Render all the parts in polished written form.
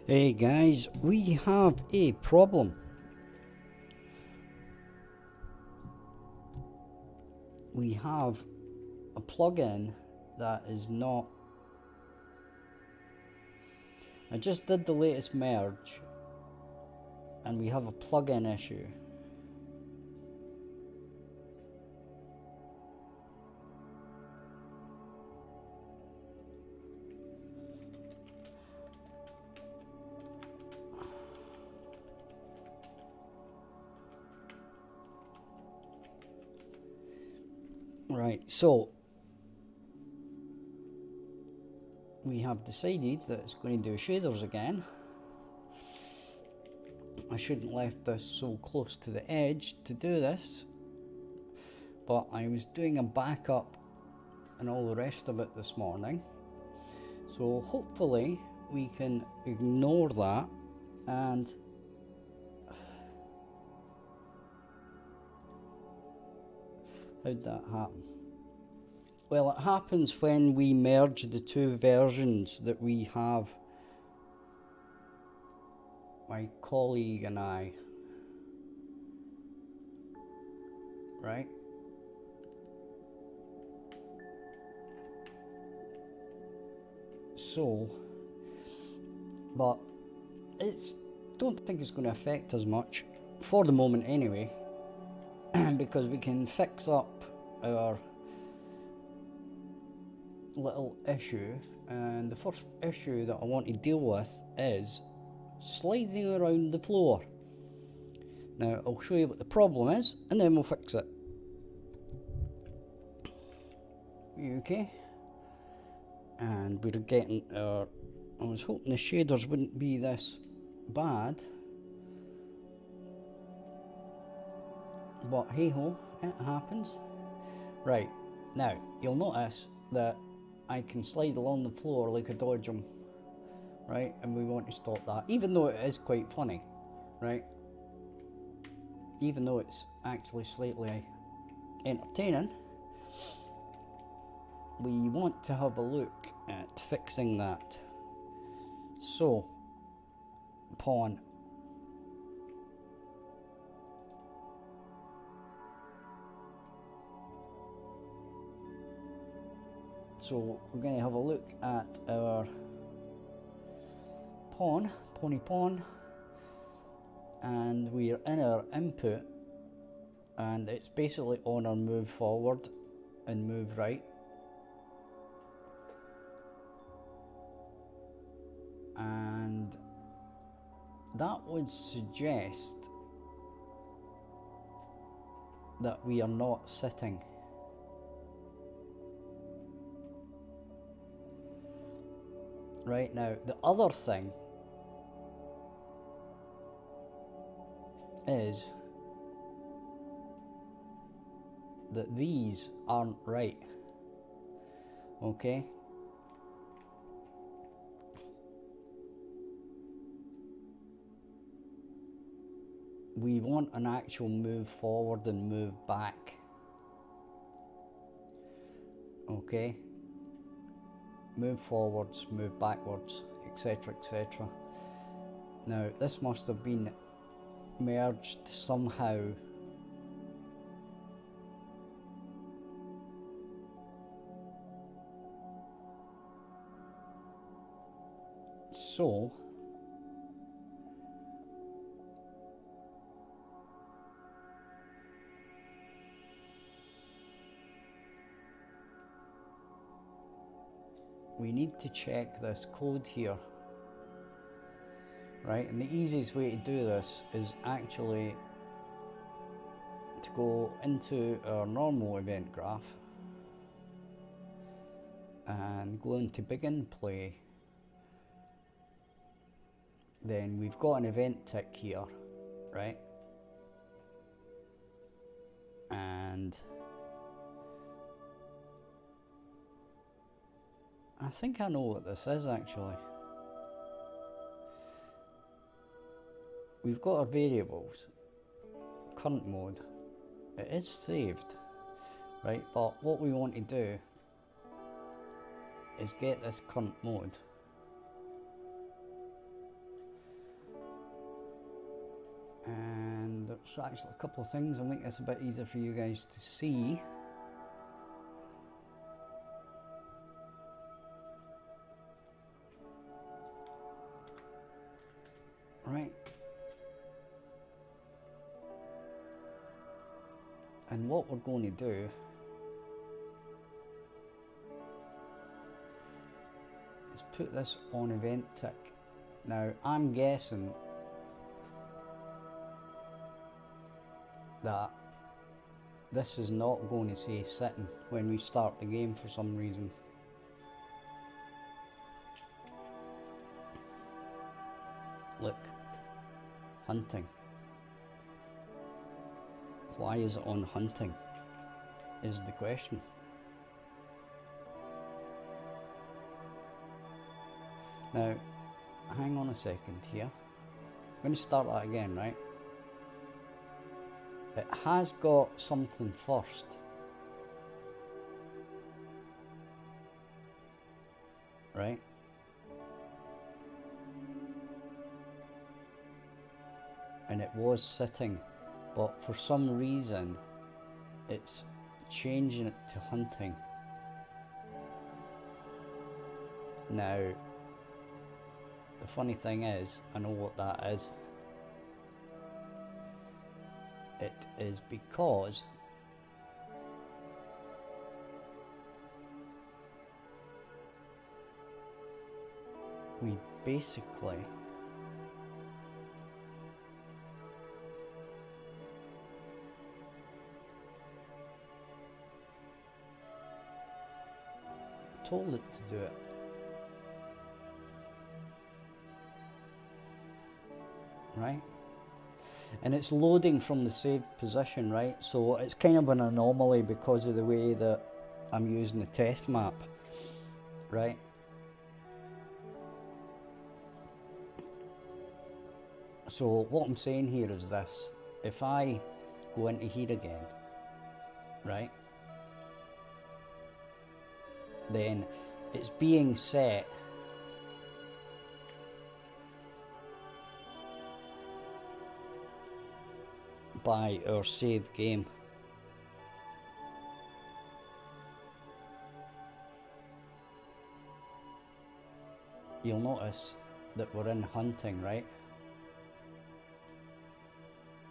Hey guys, we have a problem. We have a plugin that is not... I just did the latest merge and we have a plugin issue. Right, so we have decided that it's going to do shaders again. I shouldn't have left this so close to the edge to do this, but I was doing a backup and all the rest of it this morning, so hopefully we can ignore that. And how'd that happen? Well, it happens when we merge the two versions that we have, my colleague and I, right? So, but don't think it's going to affect us much, for the moment anyway, because we can fix up our little issue. And the first issue that I want to deal with is sliding around the floor. Now I'll show you what the problem is and then we'll fix it. Okay, and we're getting our... I was hoping the shaders wouldn't be this bad, but hey ho, it happens. Right, now you'll notice that I can slide along the floor like a dodgem, right? And we want to stop that, even though it is quite funny, right? Even though it's actually slightly entertaining, we want to have a look at fixing that. So, pawn. So we're going to have a look at our pawn, pony pawn, and we're in our input, and it's basically on our move forward and move right. And that would suggest that we are not sitting. Right, now the other thing is that these aren't right. Okay, we want an actual move forward and move back. Okay, move forwards, move backwards, etc, etc. Now this must have been merged somehow. So we need to check this code here, right? And the easiest way to do this is actually to go into our normal event graph and go into begin play. Then we've got an event tick here, right? And I think I know what this is actually. We've got our variables, current mode, it is saved, right? But what we want to do is get this current mode So actually a couple of things will make this a bit easier for you guys to see. Right. And what we're going to do is put this on event tick. Now I'm guessing that this is not going to say sitting when we start the game for some reason. Look, hunting. Why is it on hunting is the question. Now, hang on a second here. I'm going to start that again, right? It has got something first. Right? And it was sitting, but for some reason it's changing it to hunting. Now, the funny thing is, I know what that is. It is because we basically told it to do it. Right? And it's loading from the saved position, right? So it's kind of an anomaly because of the way that I'm using the test map, right? So what I'm saying here is this: if I go into here again, right, then it's being set by our save game. You'll notice that we're in hunting, right?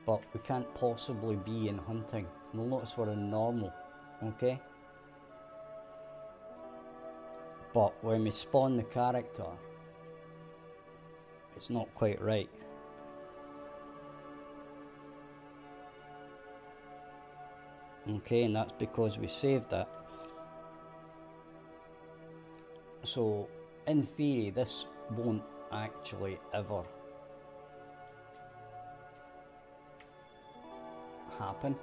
But we can't possibly be in hunting. You'll notice we're in normal, okay? But when we spawn the character, it's not quite right. Okay, and that's because we saved it. So, in theory, this won't actually ever happen.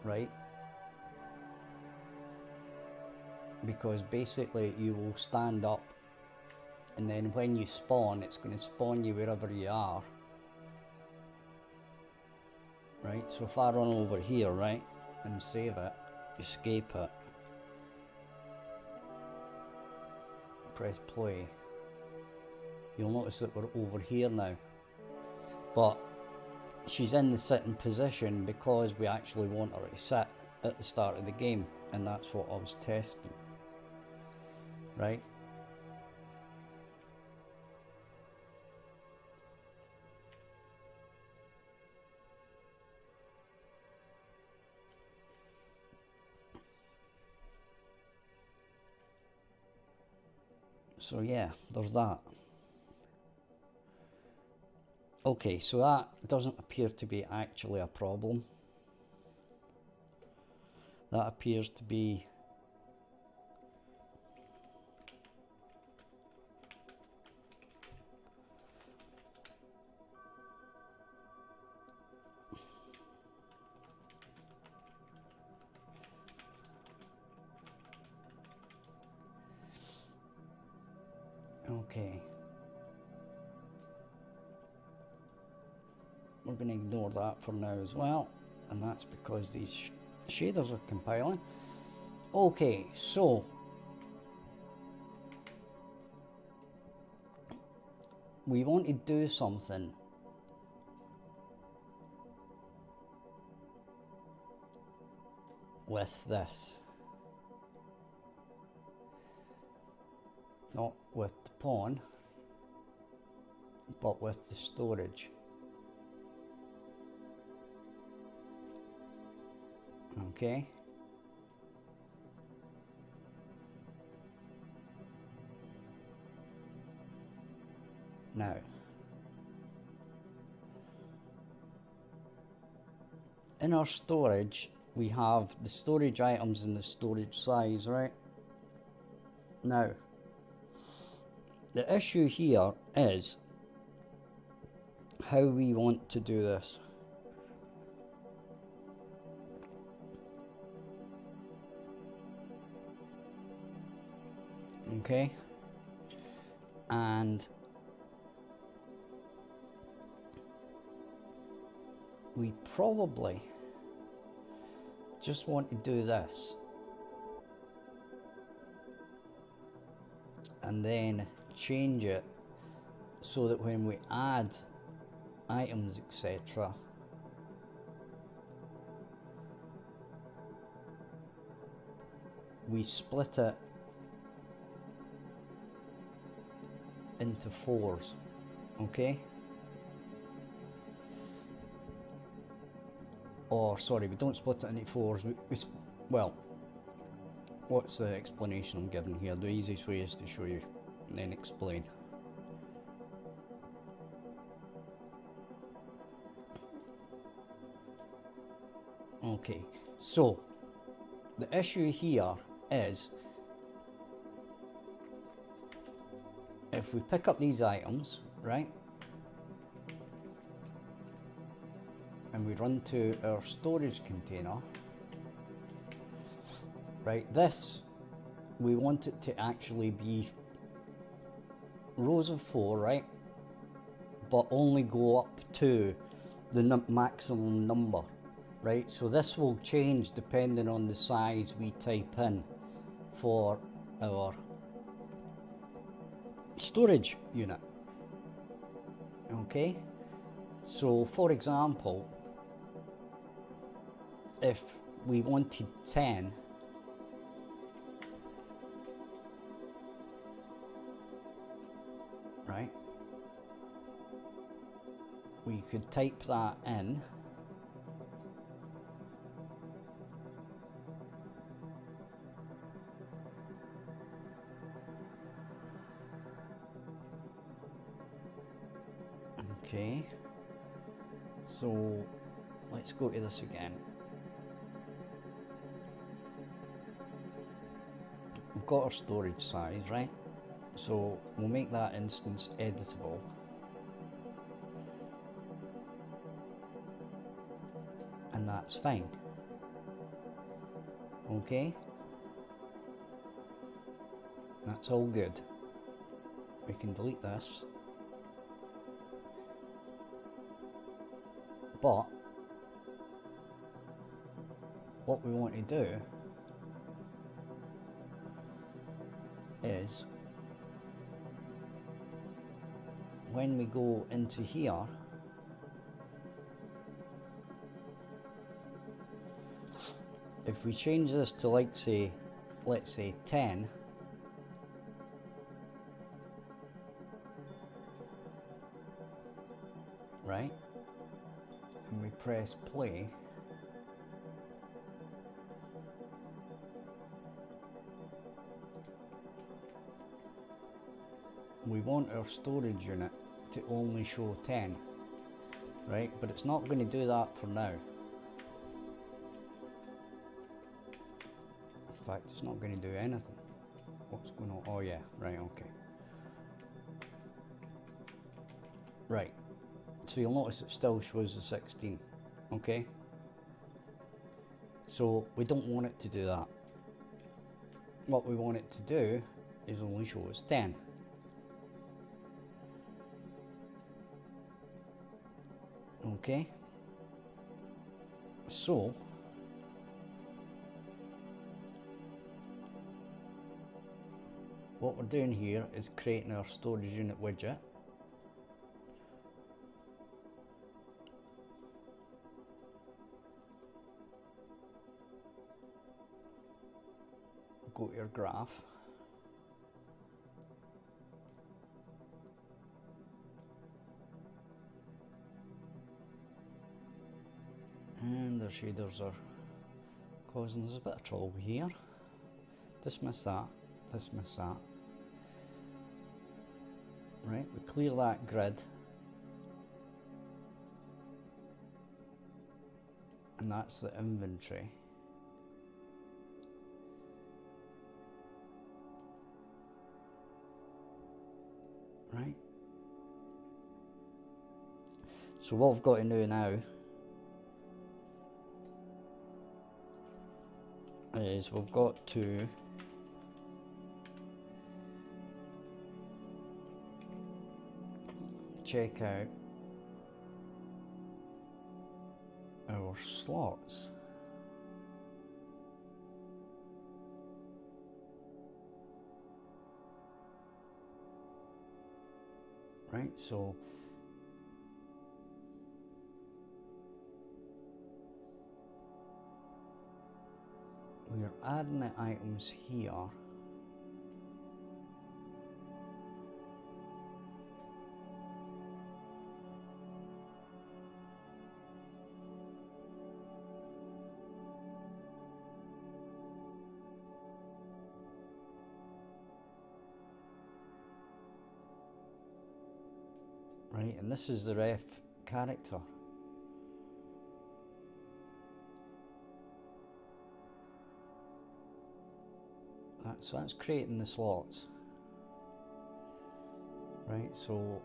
Right? Because basically you will stand up, and then when you spawn, it's going to spawn you wherever you are. Right, so if I run over here, right, and save it, escape it, press play, you'll notice that we're over here now. But she's in the sitting position because we actually want her to sit at the start of the game, and that's what I was testing. Right? So yeah, there's that. Okay, so that doesn't appear to be actually a problem. That appears to be okay. We're going to ignore that for now as well, and that's because these shaders are compiling. Okay, so we want to do something with this. Not with the pawn, but with the storage. Okay. Now, in our storage, we have the storage items and the storage size, right? Now, the issue here is how we want to do this. Okay, and we probably just want to do this and then change it so that when we add items, etc., we split it into 4s, okay? Or sorry, we don't split it into 4s. Well, what's the explanation I'm giving here? The easiest way is to show you and then explain. Okay, so the issue here is if we pick up these items, right, and we run to our storage container, right, this, we want it to actually be rows of 4, right, but only go up to the maximum number, right? So this will change depending on the size we type in for our storage unit. Okay, so for example, if we wanted 10, right, we could type that in, okay, so let's go to this again. We've got our storage size, right? So we'll make that instance editable. And that's fine. Okay? That's all good. We can delete this. But what we want to do is when we go into here, if we change this to, like, say, let's say 10, right, and we press play, we want our storage unit to only show 10, right? But it's not going to do that for now. In fact, it's not going to do anything. What's going on? Oh yeah, right, okay. Right, so you'll notice it still shows the 16, okay? So we don't want it to do that. What we want it to do is only show us 10. Okay, so what we're doing here is creating our storage unit widget. go to your graph. And the shaders are causing us a bit of trouble here. Dismiss that, dismiss that. Right, we clear that grid. And that's the inventory. Right. So what we've got to do now is we've got to check out our slots. Right, so we're adding the items here. Right, and this is the ref character. So that's creating the slots. Right, so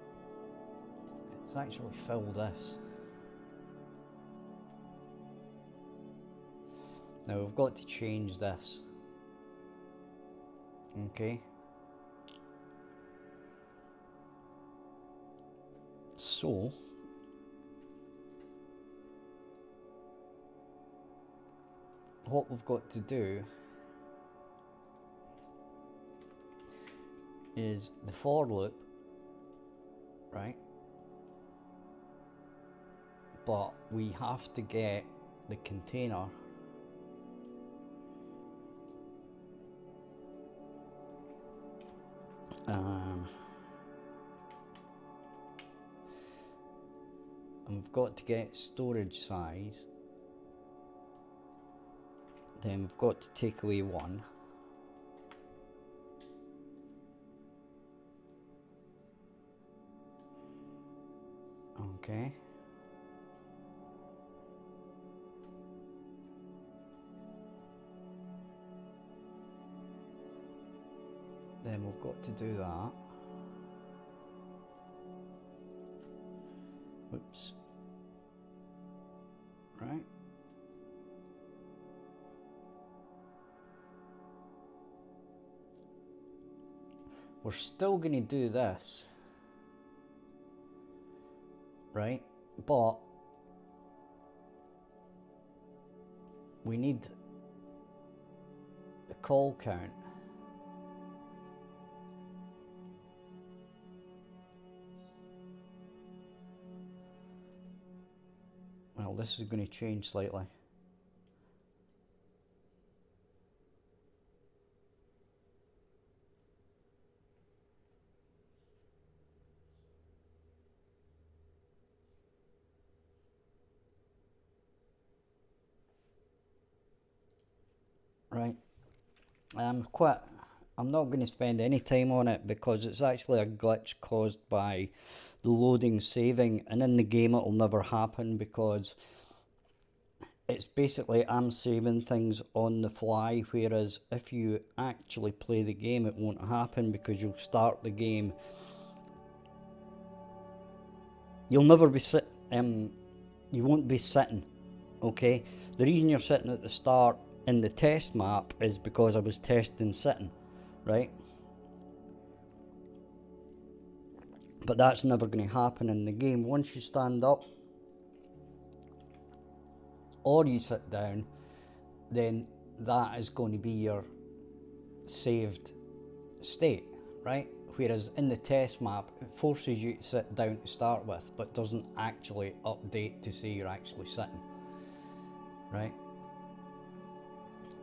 it's actually filled this. Now we've got to change this. Okay. So what we've got to do is the for loop, right? But we have to get the container and we've got to get storage size. Then we've got to take away 1. Okay. Then we've got to do that. Oops. Right. We're still going to do this. Right, but we need the call count. Well, this is going to change slightly. Right, I'm not going to spend any time on it because it's actually a glitch caused by the loading saving, and in the game it'll never happen because it's basically I'm saving things on the fly, whereas if you actually play the game it won't happen because you'll start the game. You'll never be you won't be sitting, okay? The reason you're sitting at the start in the test map is because I was testing sitting, right? But that's never going to happen in the game. Once you stand up or you sit down, then that is going to be your saved state, right? Whereas in the test map, it forces you to sit down to start with, but doesn't actually update to say you're actually sitting, right?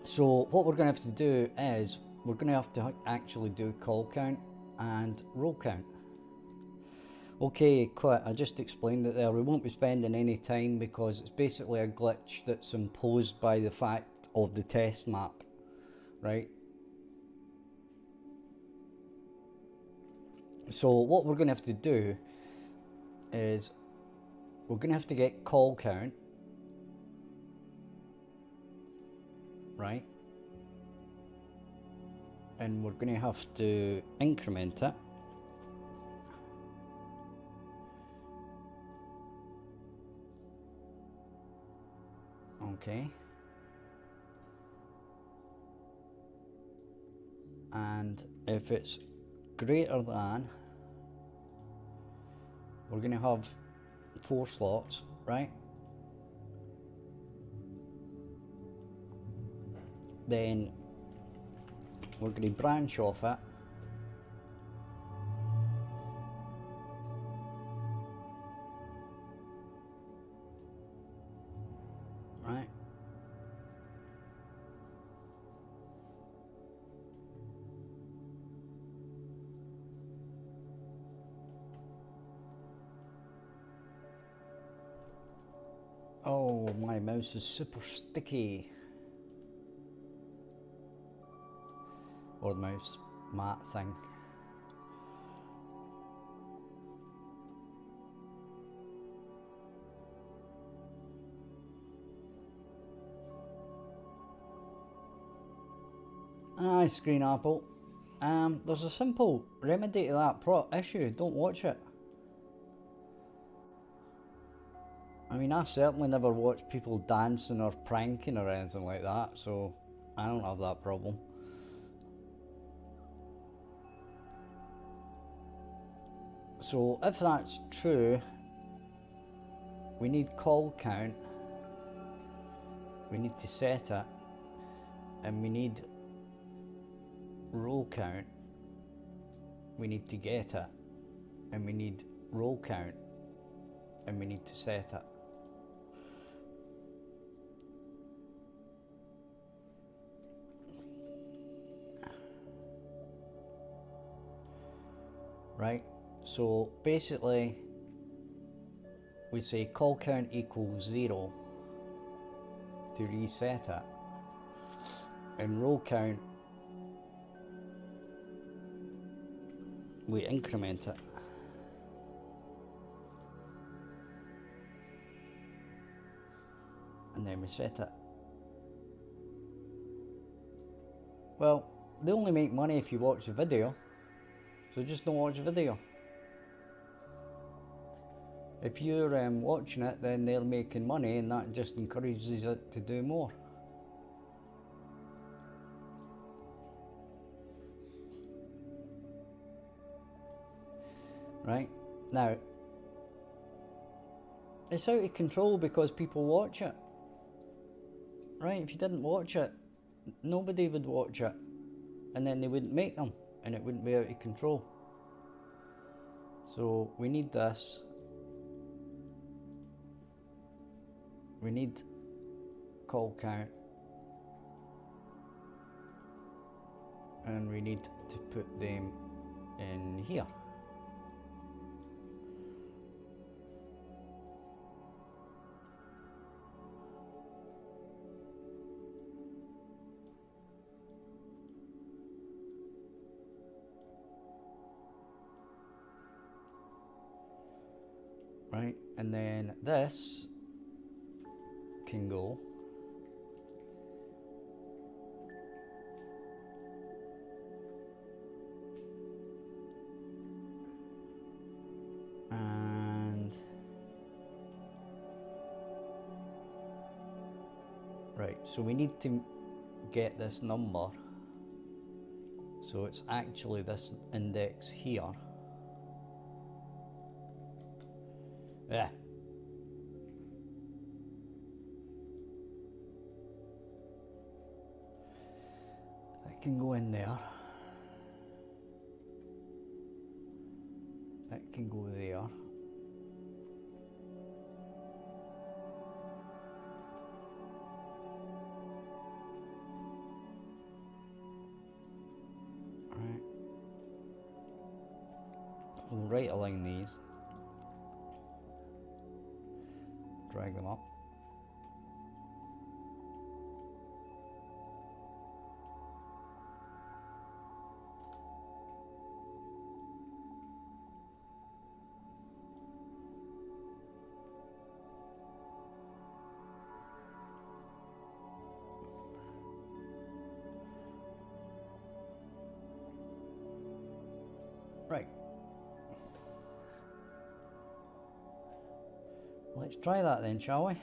So what we're going to have to do is we're going to have to actually do call count and roll count. Okay, quit. I just explained it there. We won't be spending any time because it's basically a glitch that's imposed by the fact of the test map, right? So what we're going to have to do is we're going to have to get call count, right? And we're going to have to increment it. Okay. And if it's greater than, we're going to have 4 slots, right? Then we're going to branch off it. Right. Oh, my mouse is super sticky. Or the mouse mat thing. Aye, Screen Apple. There's a simple remedy to that issue. Don't watch it. I mean, I certainly never watch people dancing or pranking or anything like that, so I don't have that problem. So if that's true, we need call count, we need to set it, and we need roll count, we need to get it, and we need roll count, and we need to set it. Right, so basically we say call count equals 0 to reset it, and roll count we increment it. And then we set it. Well, they only make money if you watch the video, so just don't watch the video. If you're watching it, then they're making money, and that just encourages it to do more. Right, now it's out of control because people watch it. Right, if you didn't watch it, nobody would watch it, and then they wouldn't make them, and it wouldn't be out of control. So we need this. We need call count, and we need to put them in here. Right, and then this can go and right, so we need to get this number, so it's actually this index here. Yeah. That can go in there. That can go there. We'll right align these. Drag them up. Right. Let's try that then, shall we?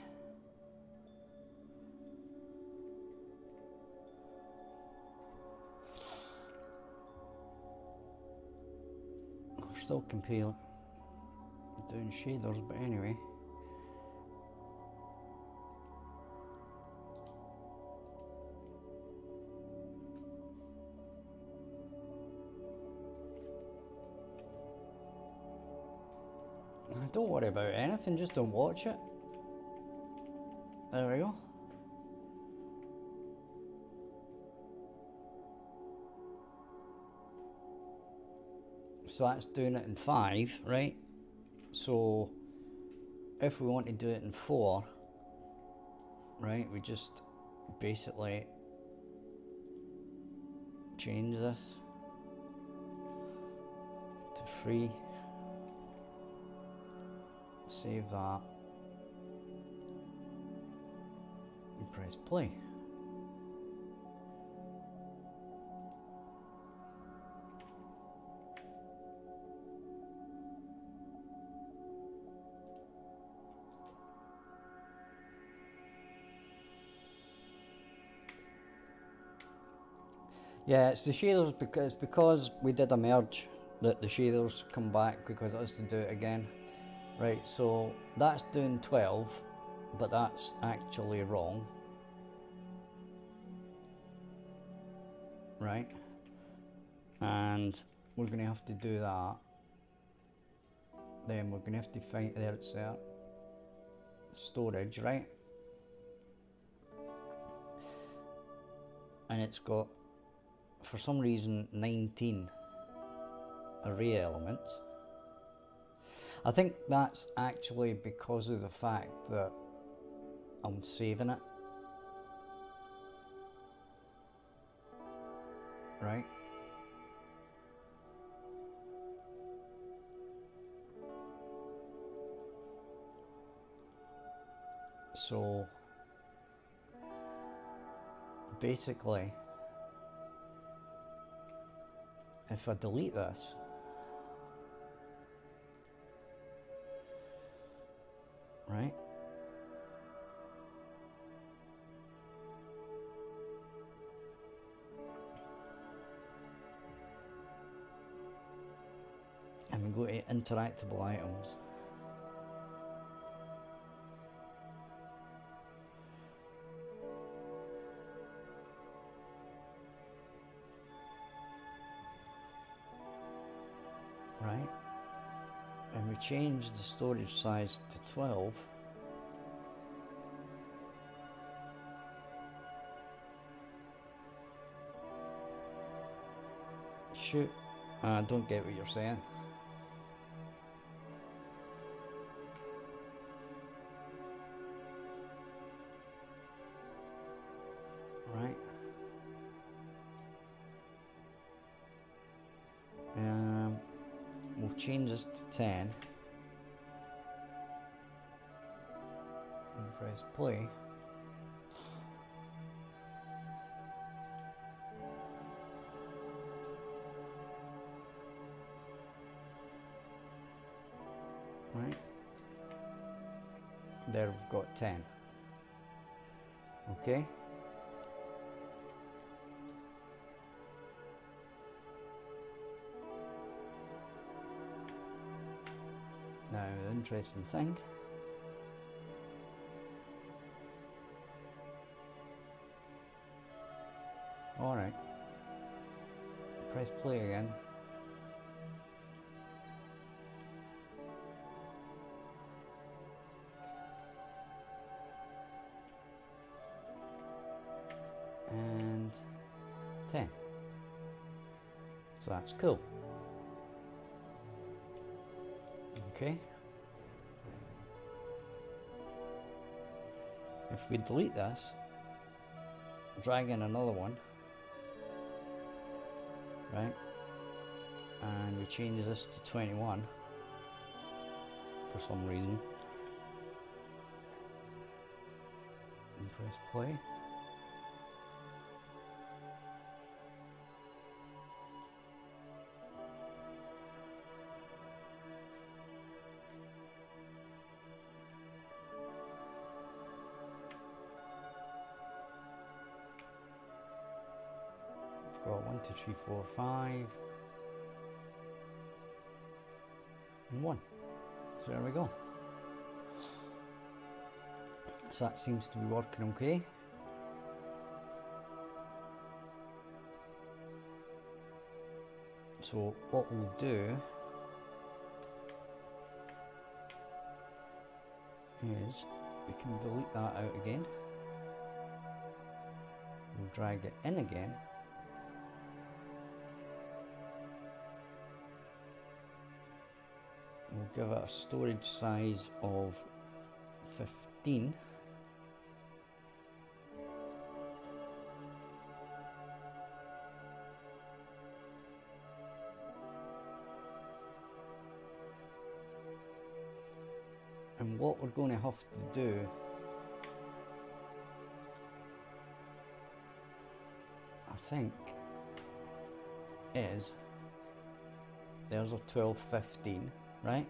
We're still doing shaders, but anyway. Don't worry about anything, just don't watch it. There we go. So that's doing it in 5, right? So if we want to do it in 4, right, we just basically change this to 3. Save that and press play. Yeah, it's the shaders because we did a merge that the shaders come back because it has to do it again. Right, so that's doing 12, but that's actually wrong. Right, and we're going to have to do that. Then we're going to have to find, there it's there, storage, right? And it's got, for some reason, 19 array elements. I think that's actually because of the fact that I'm saving it. Right? So basically, if I delete this, right? And we go to interactable items. Right? And we change the storage size to 12. Shoot, I don't get what you're saying. Right. We'll change this to 10. And press play. Right. There we've got 10. Okay. Now, the interesting thing, alright, press play again. And 10. So that's cool. Okay. If we delete this, drag in another one, right, and we change this to 21 for some reason, and press play. Got 1, 2, 3, 4, 5, and 1. So there we go. So that seems to be working okay. So what we'll do is we can delete that out again. We'll drag it in again. We'll give it a storage size of 15. And what we're going to have to do I think is there's a 1215. Right,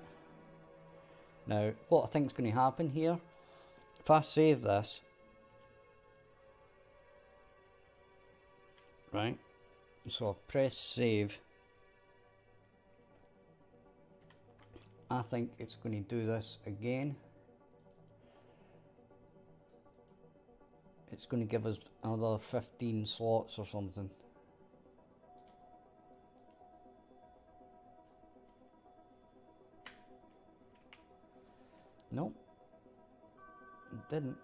now what I think is going to happen here, if I save this, right, so I press save, I think it's going to do this again. It's going to give us another 15 slots or something. Nope, it didn't.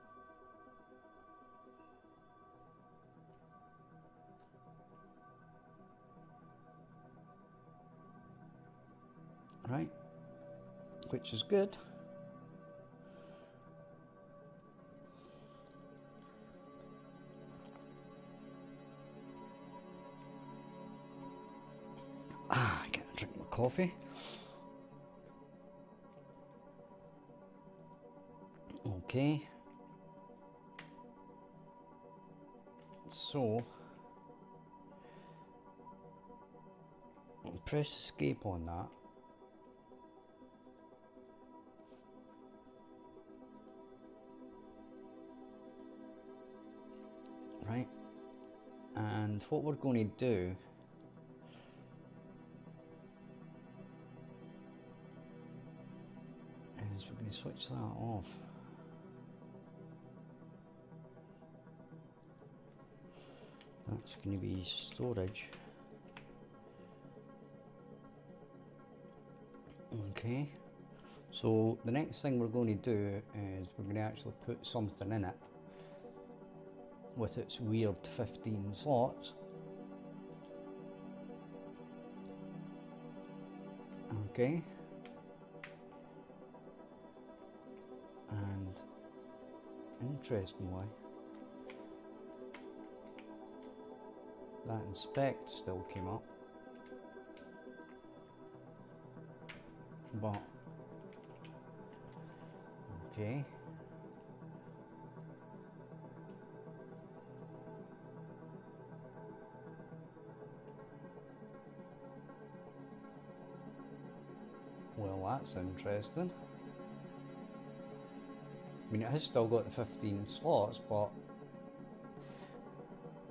Right, which is good. I can't drink my coffee. Okay, so I'll press escape on that. Right, and what we're going to do is we're going to switch that off. That's going to be storage. Okay, so the next thing we're going to do is we're going to actually put something in it with its weird 15 slots. Okay, and interestingly, that inspect still came up, but okay. Well, that's interesting. I mean, it has still got the 15 slots, but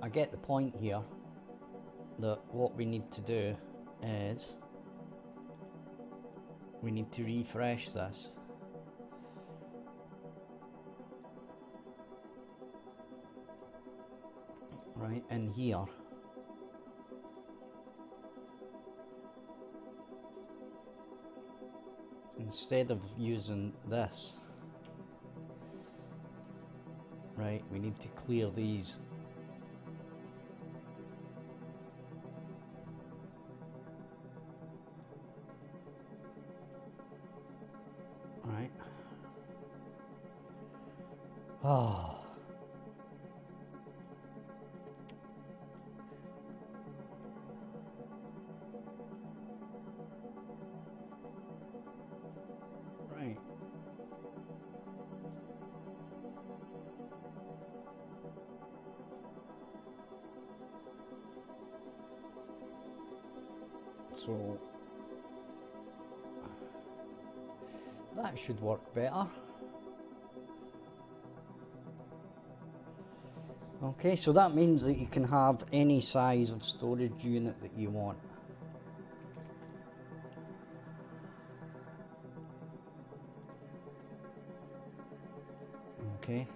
I get the point here that what we need to do is we need to refresh this. Right in here. Instead of using this, right, we need to clear these. Ah. Right. So that should work better. Okay, so that means that you can have any size of storage unit that you want. Okay.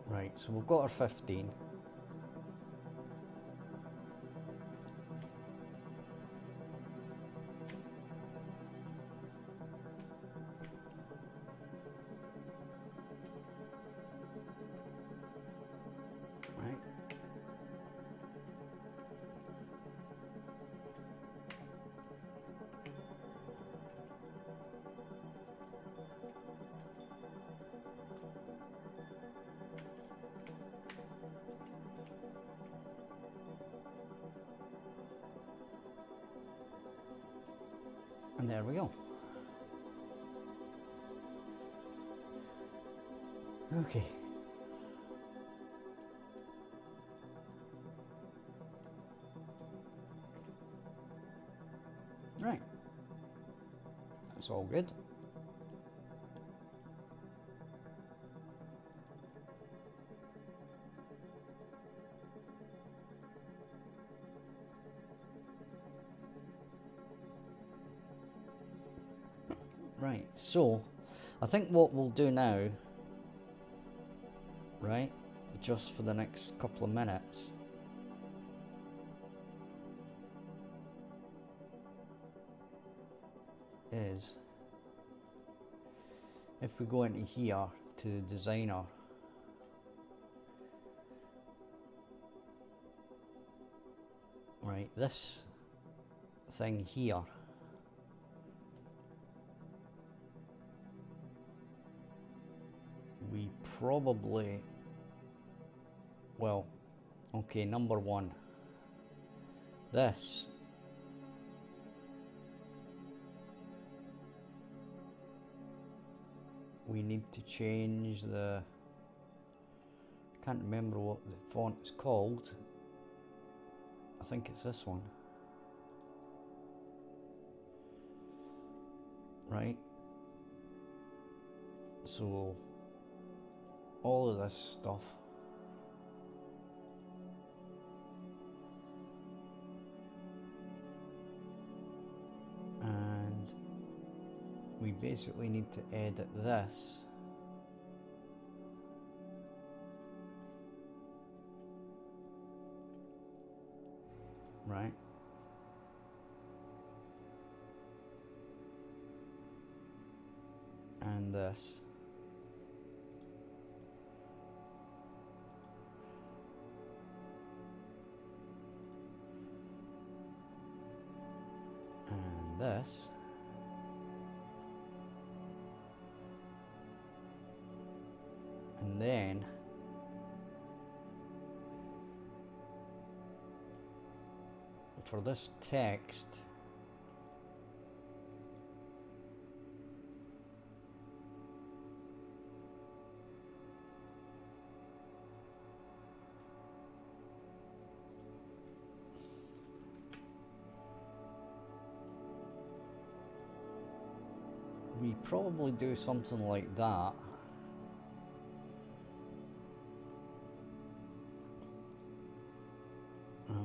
Right, so we've got our 15. Right. And there we go. Okay. Right. That's all good. Right, so I think what we'll do now, right, just for the next couple of minutes, is if we go into here to the designer, right, this thing here, we probably, well, okay, number one, this we need to change the, I can't remember what the font is called. I think it's this one. Right? So all of this stuff and we basically need to edit this right, and this, and this, and then for this text we probably do something like that.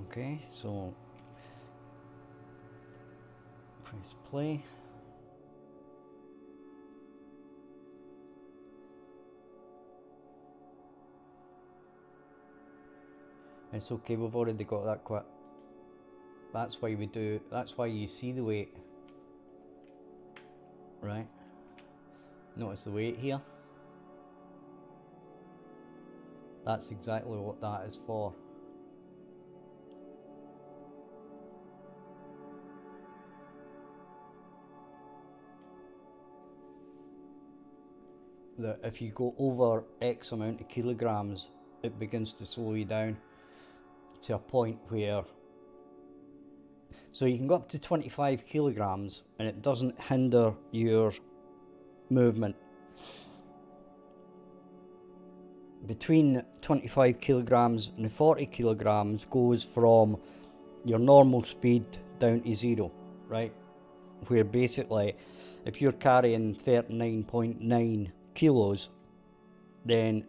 Okay, so press play. It's okay, we've already got that quit. That's why we do, that's why you see the weight. Right? Notice the weight here. That's exactly what that is for. That if you go over X amount of kilograms, it begins to slow you down to a point where, so you can go up to 25 kilograms and it doesn't hinder your movement. Between 25 kilograms and 40 kilograms goes from your normal speed down to zero, right? Where basically, if you're carrying 39.9 kilos, then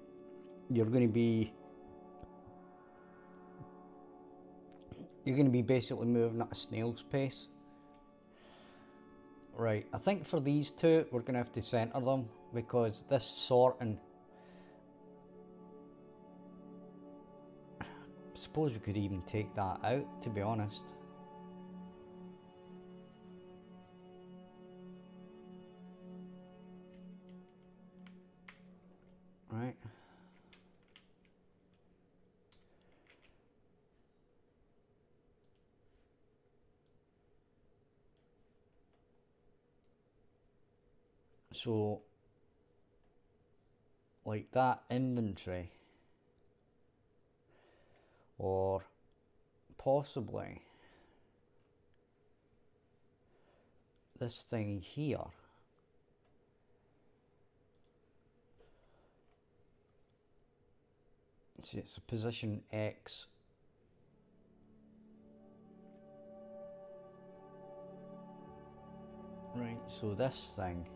you're going to be basically moving at a snail's pace. Right, I think for these two we're going to have to centre them, because this sorting, I suppose we could even take that out, to be honest. Right. So, like that inventory, or possibly this thing here, see, it's a position X. Right, so this thing,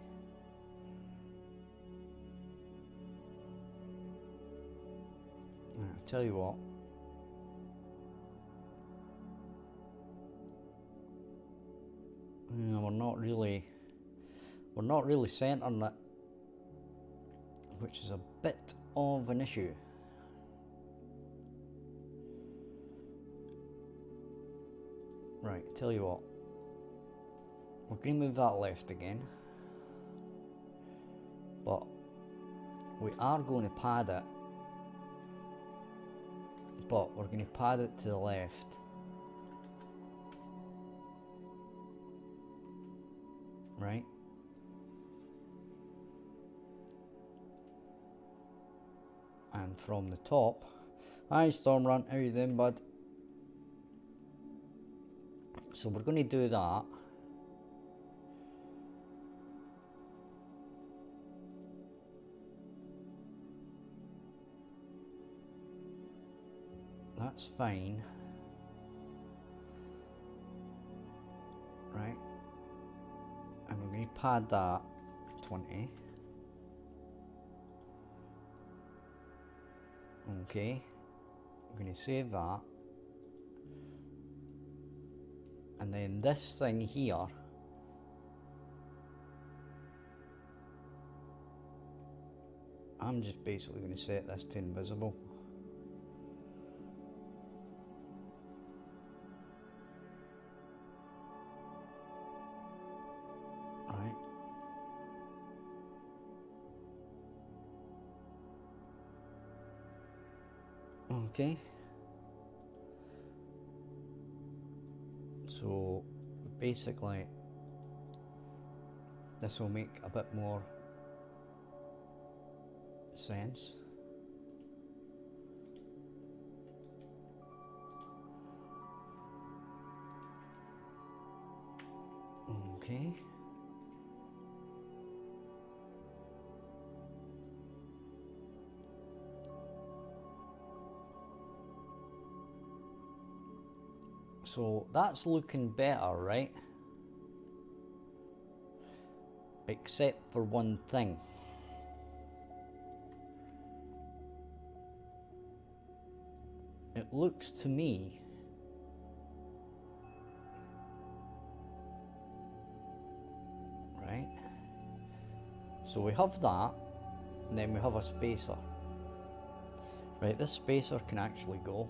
I'll tell you what, we're not really centering it, which is a bit of an issue. Right, tell you what, we're going to move that left again, but we are going to pad it, but we're going to pad it to the left. Right? And from the top, hi Stormrun, how you doing, bud? So we're going to do that. That's fine. Right. And we're going to pad that 20. Okay. I'm going to save that. And then this thing here, I'm just basically going to set this to invisible. Right. Okay. So basically this will make a bit more sense. Okay. So that's looking better, right? Except for one thing. It looks to me right. So we have that, and then we have a spacer. Right, this spacer can actually go.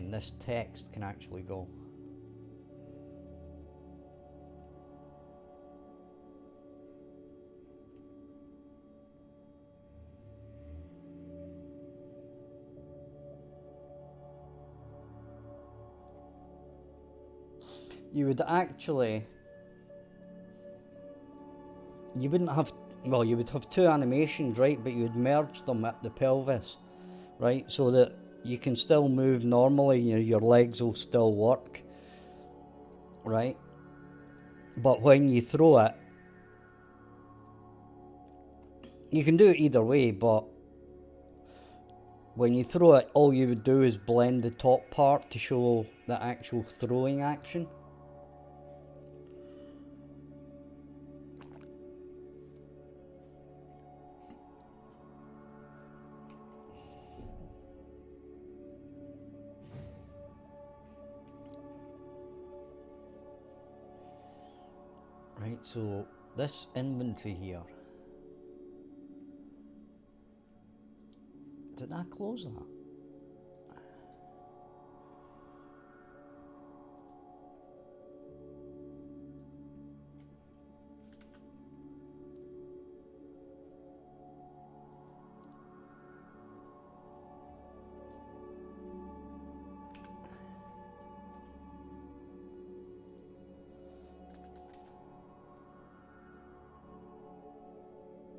then this text can actually go. You would actually, you wouldn't have, well, you would have two animations, right, but you would merge them at the pelvis, right, so that you can still move normally, your legs will still work, right, but when you throw it, you can do it either way, but when you throw it, all you would do is blend the top part to show the actual throwing action. Right, so this inventory here, did I close that?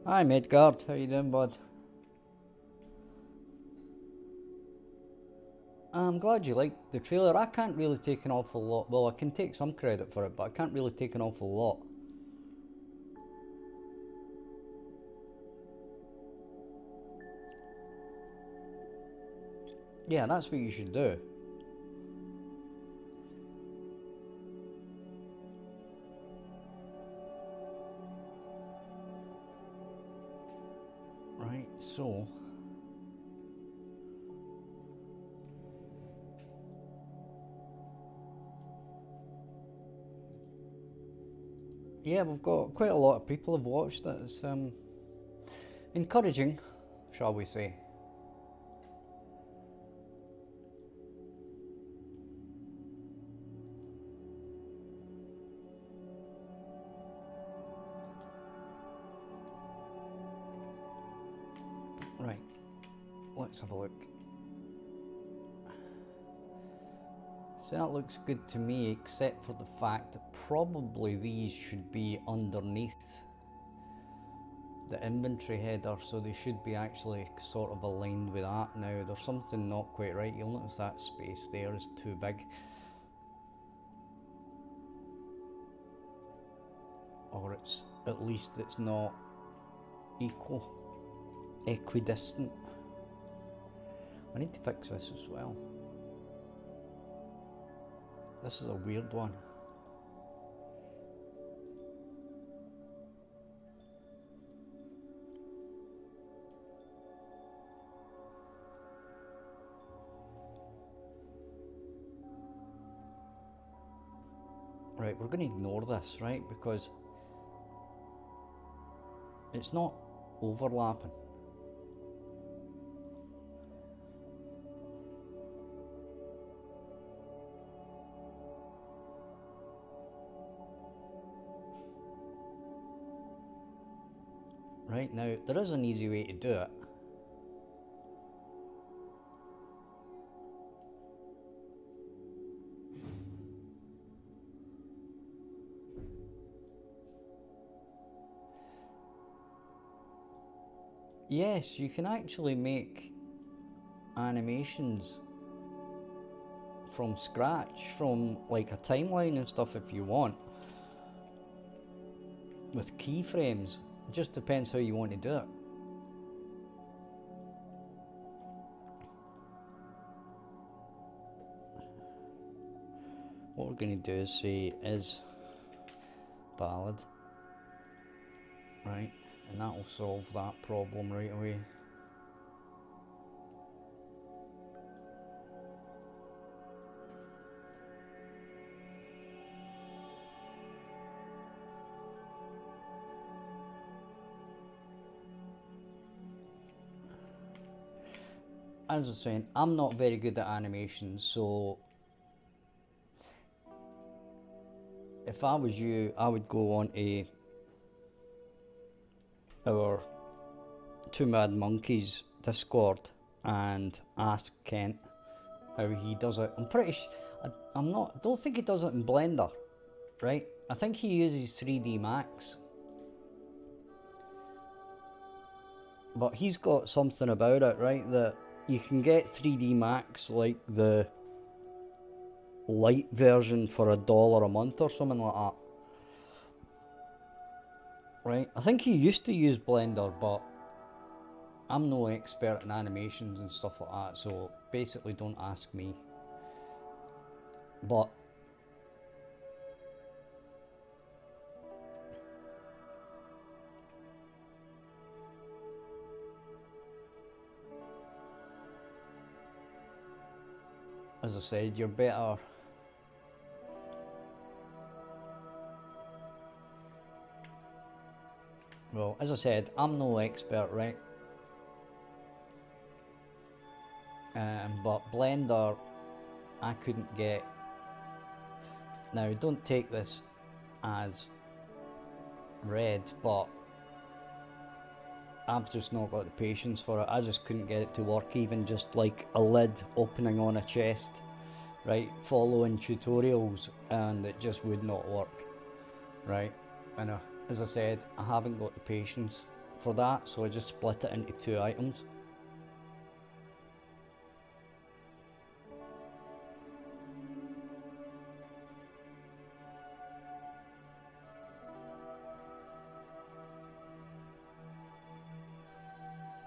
Hi Midgard, how you doing, bud? I'm glad you liked the trailer. I can't really take an awful lot, well I can take some credit for it, but I can't really take an awful lot. Yeah, that's what you should do. Right, so yeah, we've got quite a lot of people have watched it. It's encouraging, shall we say. Right, let's have a look. So that looks good to me, except for the fact that probably these should be underneath the inventory header, so they should be actually sort of aligned with that. Now there's something not quite right. You'll notice that space there is too big, or it's at least it's not equidistant. I need to fix this as well. This is a weird one. Right, we're going to ignore this, right, because it's not overlapping. Right, now there is an easy way to do it. Yes, you can actually make animations from scratch, from like a timeline and stuff if you want, with keyframes. It just depends how you want to do it. What we're going to do is say is valid, right, and that will solve that problem right away. as I was saying, I'm not very good at animations, so if I was you, I would go on to our Two Mad Monkeys Discord and ask Kent how he does it. I'm pretty I don't think he does it in Blender, right? I think he uses 3D Max. But he's got something about it, right? That you can get 3D Max, like the light version, for $1 a month or something like that. Right? I think he used to use Blender, but I'm no expert in animations and stuff like that, so basically don't ask me. But as I said, you're better. Well, as I said, I'm no expert, right? But Blender, I couldn't get. Now, don't take this as read, but I've just not got the patience for it. I just couldn't get it to work, even just like a lid opening on a chest, right? Following tutorials, and it just would not work, right? And as I said, I haven't got the patience for that, so I just split it into 2 items.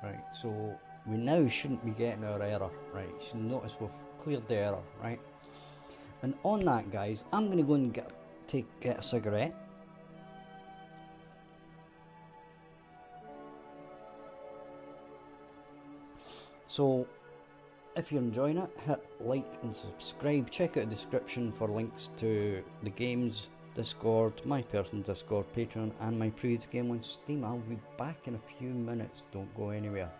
Right, so we now shouldn't be getting our error, right? You should notice we've cleared the error, right? And on that, guys, I'm going to go and get a cigarette. So, if you're enjoying it, hit like and subscribe. Check out the description for links to the games, Discord, my personal Discord, Patreon, and my previous game on Steam. I'll be back in a few minutes. Don't go anywhere.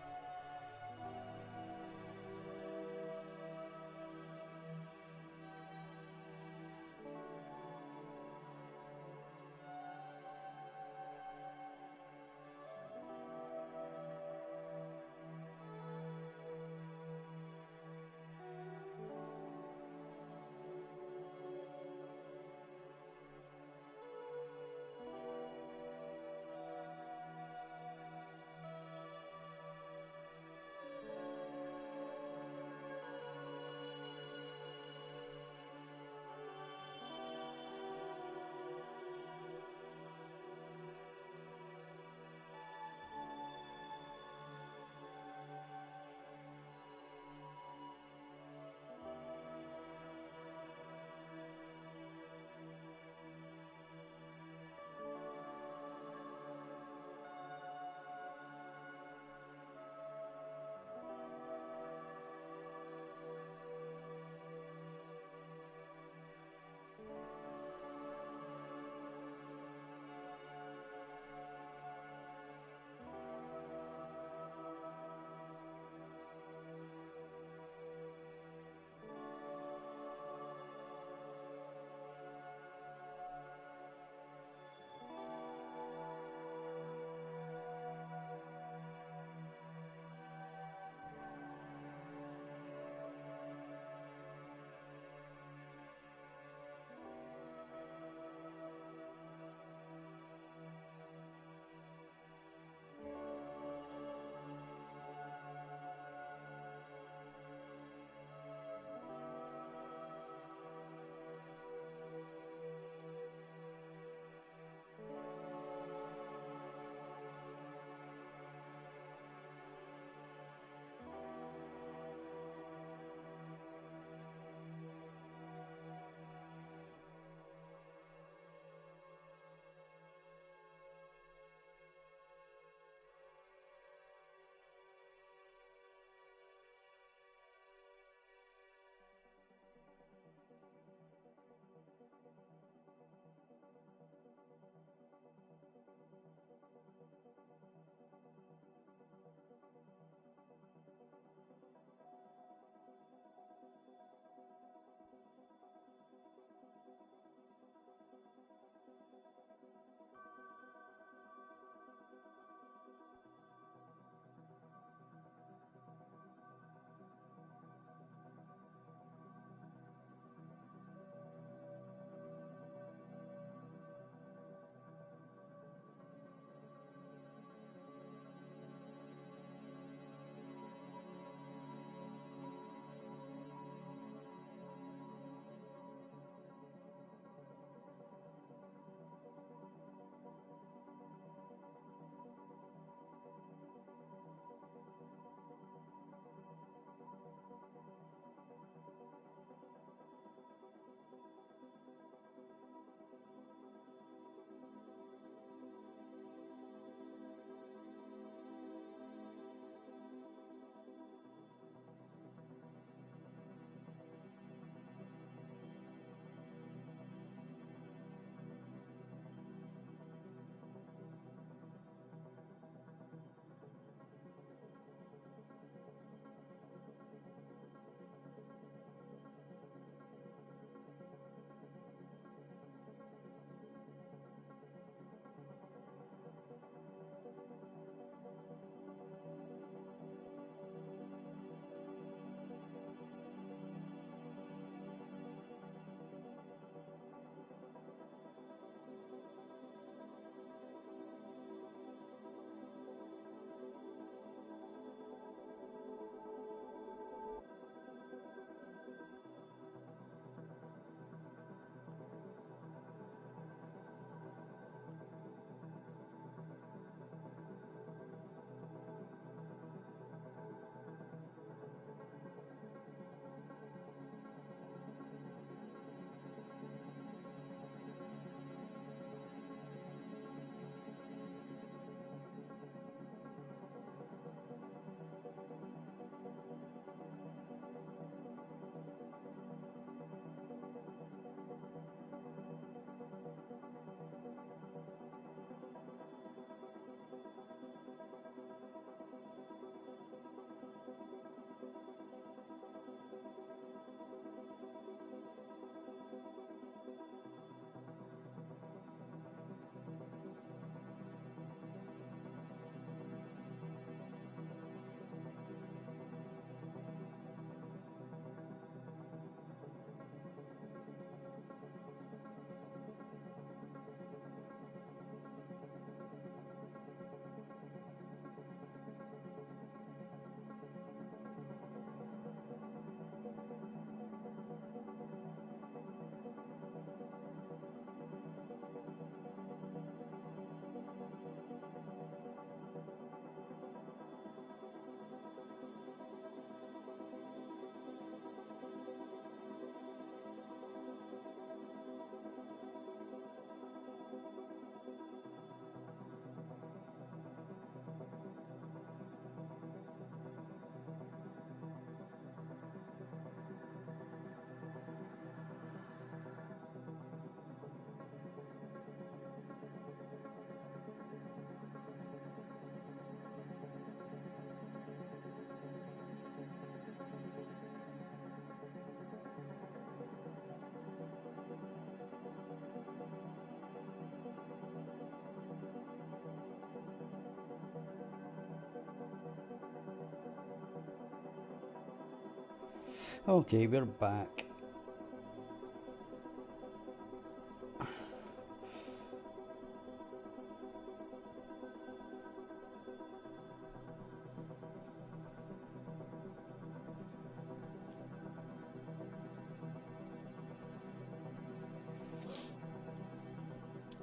Okay, we're back.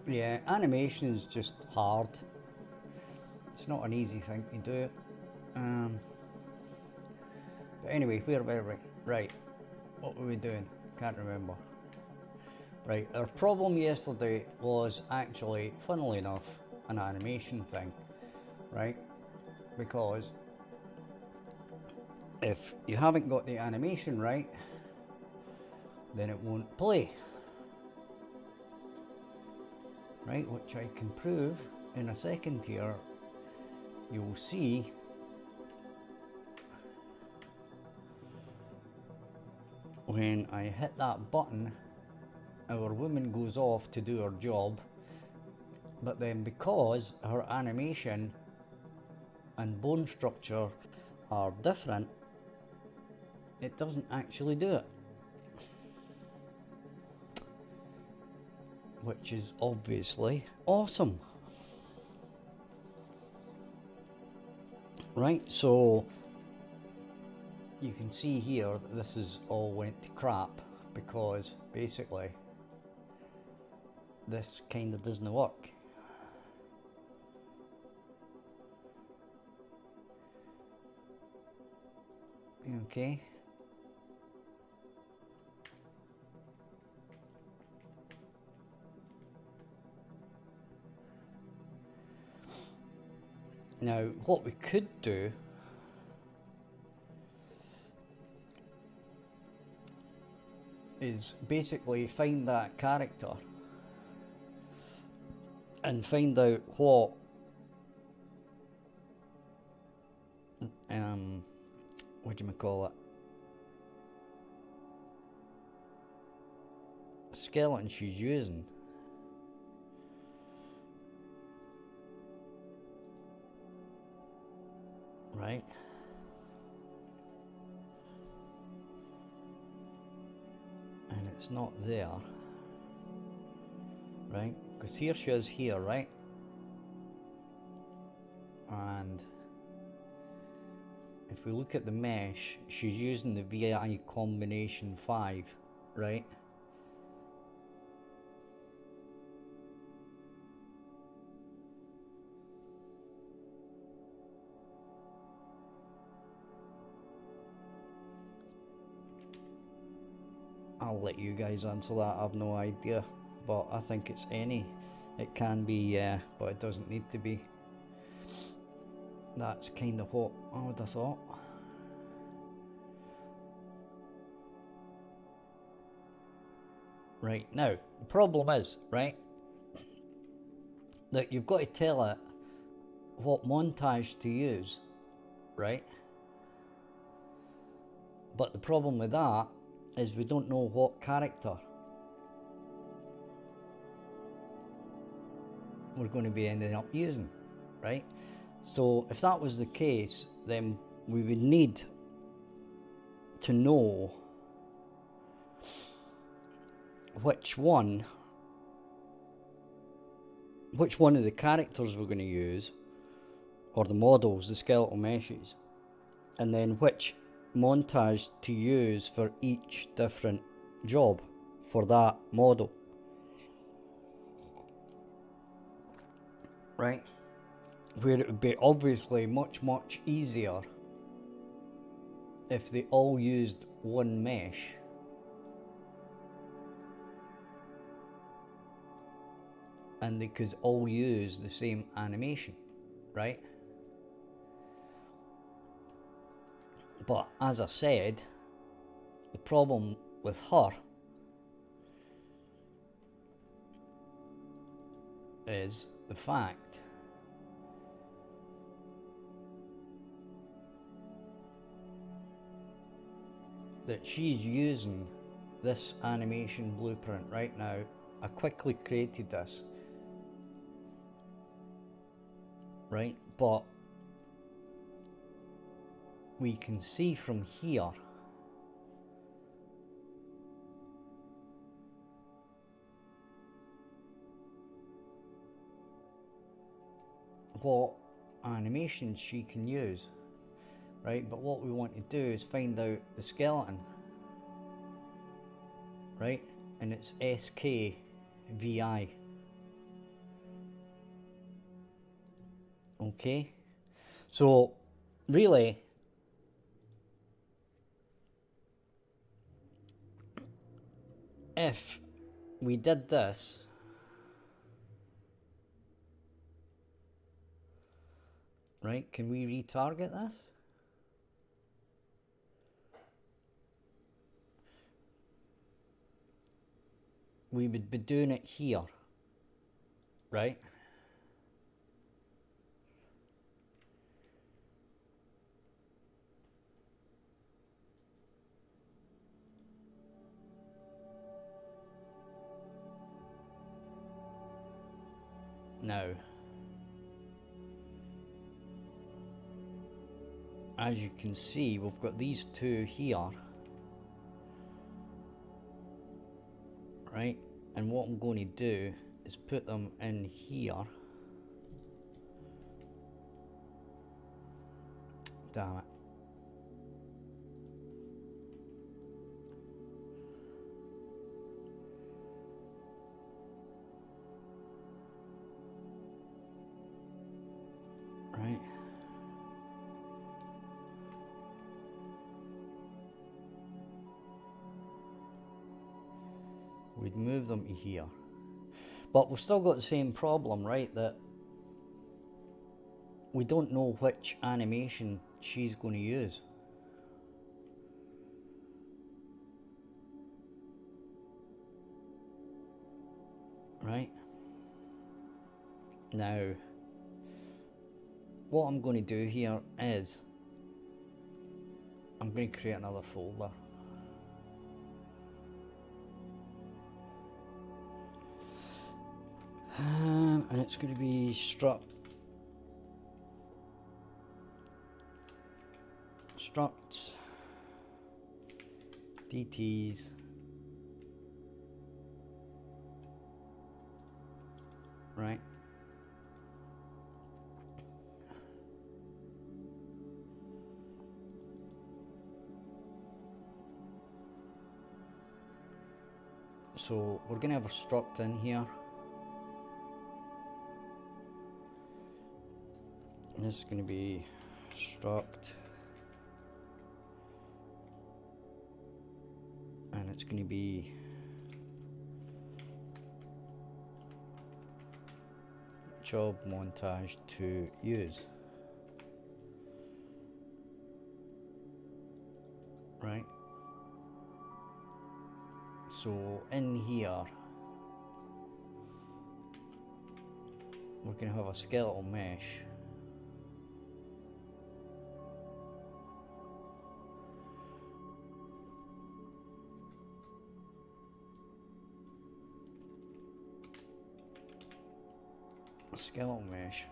Yeah, animation is just hard. It's not an easy thing to do. But anyway, where were we? Right, what were we doing? Can't remember. Right, our problem yesterday was actually, funnily enough, an animation thing, right? Because if you haven't got the animation right, then it won't play. Right, which I can prove in a second here. You'll see when I hit that button, our woman goes off to do her job, but then because her animation and bone structure are different, it doesn't actually do it, which is obviously awesome. Right, so you can see here that this is all went to crap because basically this kind of doesn't work. Okay. Now, what we could do is basically find that character and find out what what do you call it, skeleton she's using. Right, and it's not there, right, because here she is here, right, and if we look at the mesh, she's using the VI combination 5, right? I'll let you guys answer that, I've no idea, but I think it's any. It can be, but it doesn't need to be. That's kind of what I would have thought. Right, now, the problem is, right, that you've got to tell it what montage to use, right? But the problem with that is we don't know what character we're going to be ending up using, right? So if that was the case, then we would need to know which one of the characters we're going to use, or the models, the skeletal meshes, and then which montage to use for each different job for that model, right? Where it would be obviously much easier if they all used one mesh, and they could all use the same animation, right? But as I said, the problem with her is the fact that she's using this animation blueprint right now. I quickly created this, right? But we can see from here what animation she can use, right? But what we want to do is find out the skeleton, right? And it's SKVI. Okay, so really, if we did this, right, can we retarget this? We would be doing it here, right? Now, as you can see, we've got these two here, right? And what I'm going to do is put them in here. Damn it. Right. We'd move them to here. But we've still got the same problem, right? That we don't know which animation she's going to use. Right? Now, what I'm going to do here is I'm going to create another folder. And it's going to be structs, DTs, right? So we're going to have a struct in here. And this is going to be struct, and it's going to be job montage to use, right? So in here we're going to have a skeletal mesh. Skeletal mesh.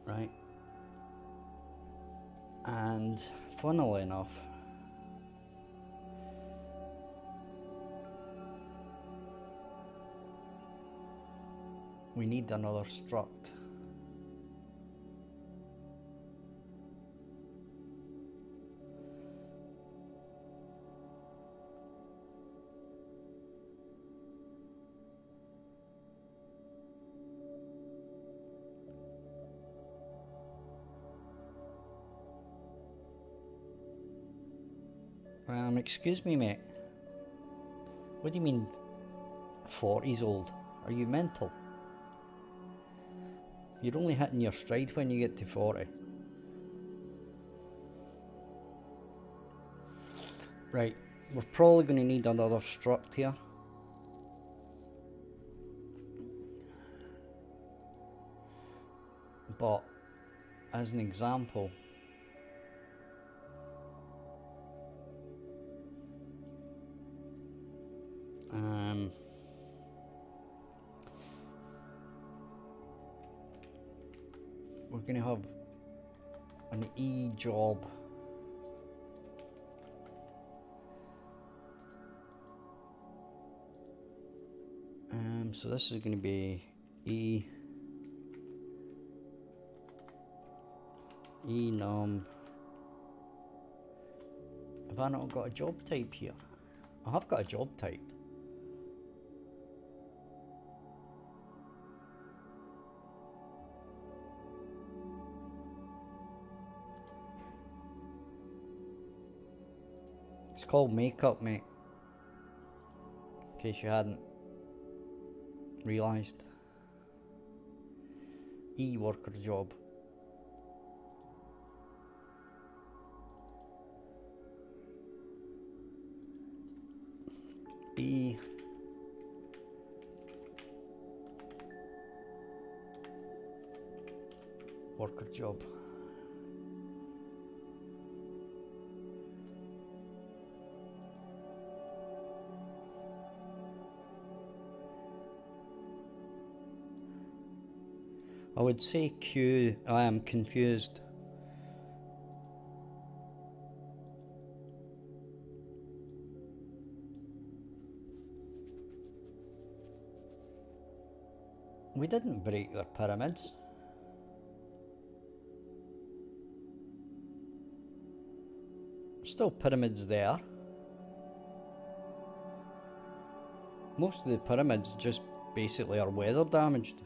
Right. And funnily enough, we need another struct. Excuse me, mate. What do you mean 40's old? Are you mental? You're only hitting your stride when you get to 40. Right, we're probably going to need another struct here. But, as an example, we're going to have an E job So this is going to be E num. Have I not got a job type here? I have got a job type. It's called makeup, mate. In case you hadn't realised. E worker job. B worker job. I would say Q. I am confused. We didn't break their pyramids. Still pyramids there. Most of the pyramids just basically are weather damaged.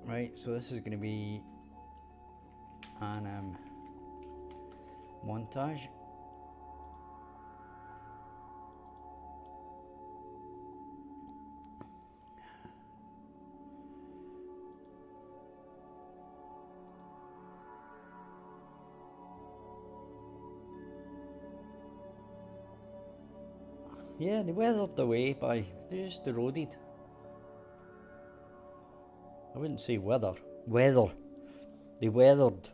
Right, so this is going to be an montage. Yeah, they weathered away by, they just eroded. I wouldn't say weather. Weather. They weathered.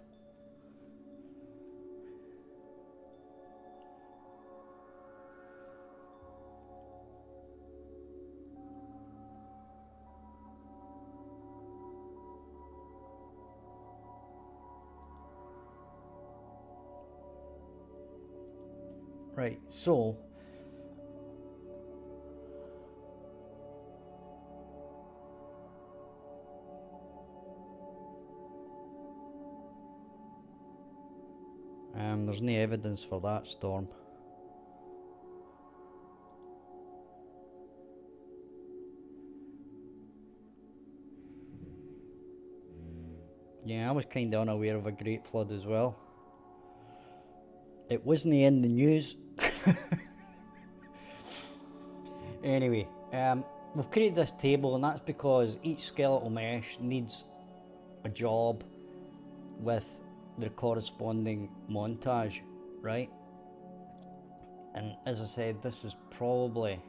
Right, so there's no evidence for that storm. Yeah, I was kind of unaware of a great flood as well. It wasn't in the news. Anyway, we've created this table, and that's because each skeletal mesh needs a job with the corresponding montage, right? And as I said, this is probably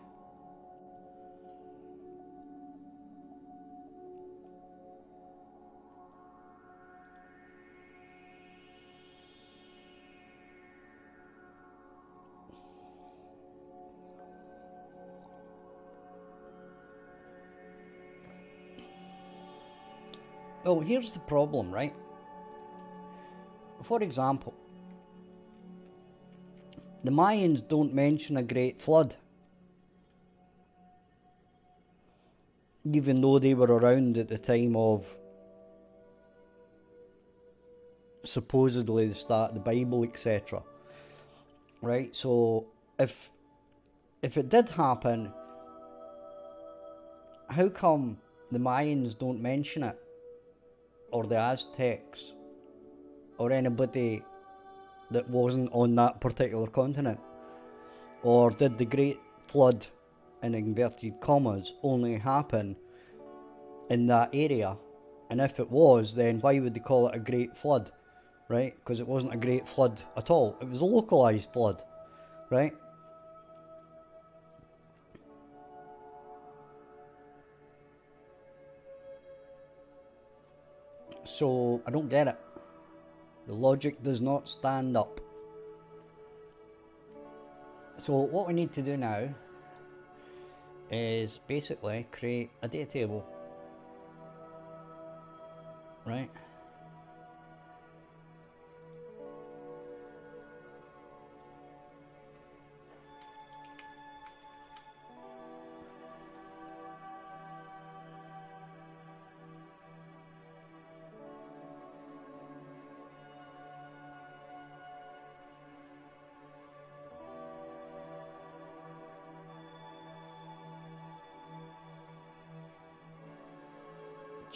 well, here's the problem, right? For example, the Mayans don't mention a great flood, even though they were around at the time of supposedly the start of the Bible, etc. Right? So if it did happen, how come the Mayans don't mention it, or the Aztecs, or anybody that wasn't on that particular continent? Or did the Great Flood, in inverted commas, only happen in that area? And if it was, then why would they call it a Great Flood, right? Because it wasn't a Great Flood at all. It was a localised flood, right? So I don't get it. The logic does not stand up. So what we need to do now is basically create a data table, right?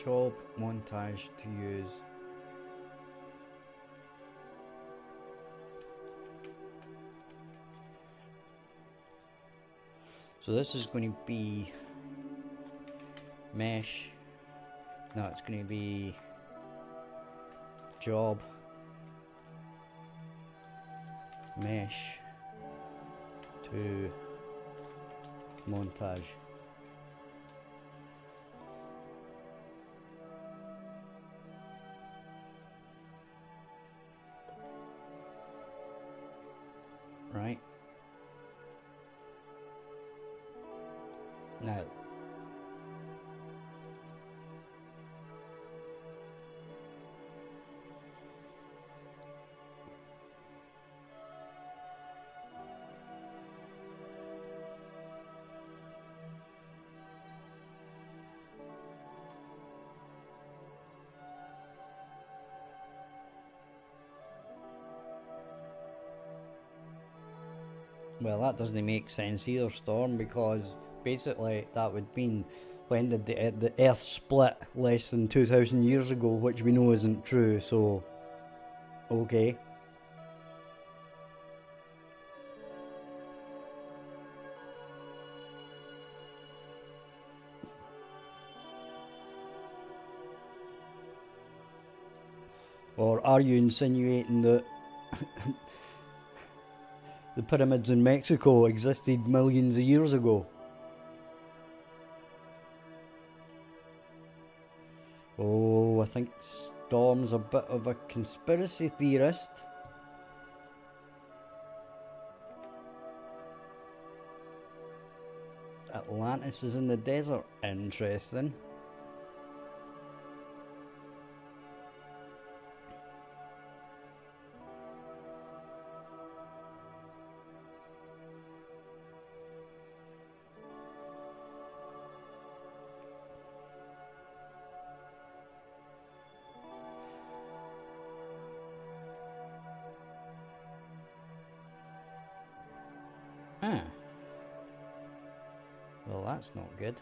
Job montage to use. So this is going to be mesh. No, it's going to be job mesh to montage. Right. Now, well, that doesn't make sense either, Storm, because basically that would mean when did the Earth split less than 2,000 years ago, which we know isn't true, so okay. Or are you insinuating that the pyramids in Mexico existed millions of years ago? Oh, I think Storm's a bit of a conspiracy theorist. Atlantis is in the desert. Interesting. Ah. Well, that's not good.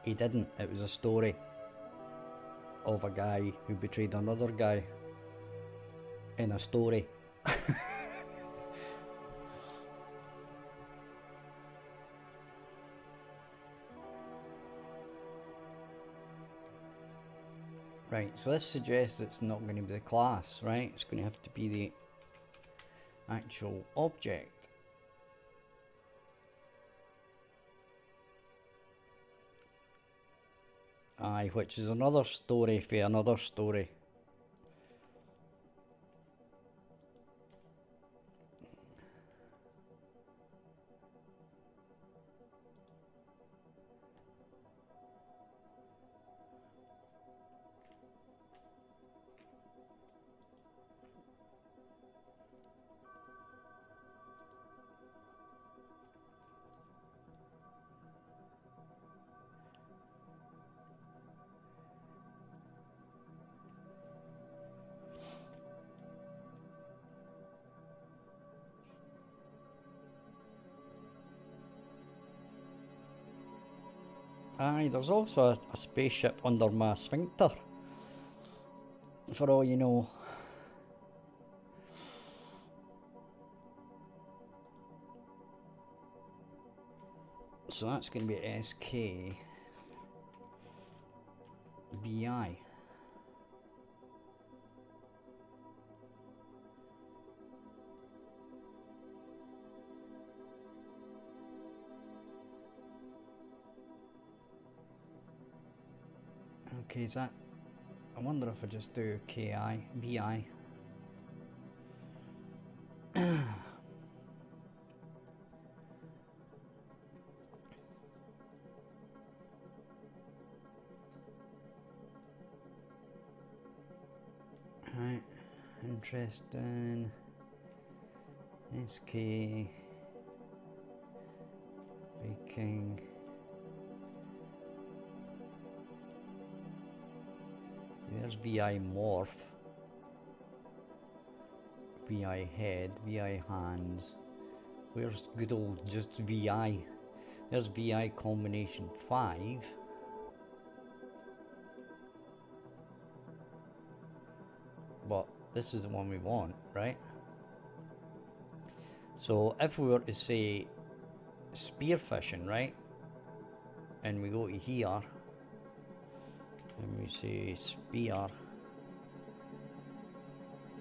He didn't. It was a story of a guy who betrayed another guy in a story. Right, so this suggests it's not going to be the class, right? It's going to have to be the actual object. Aye, which is another story for another story. Aye, there's also a spaceship under my sphincter, for all you know. So that's going to be SK BI. Okay, is that... I wonder if I just do KI, BI. Right, interesting. SK baking. See, there's BI morph. VI head, VI hands. Where's good old just VI? There's VI combination 5. But this is the one we want, right? So if we were to say spearfishing, right? And we go to here and we say spear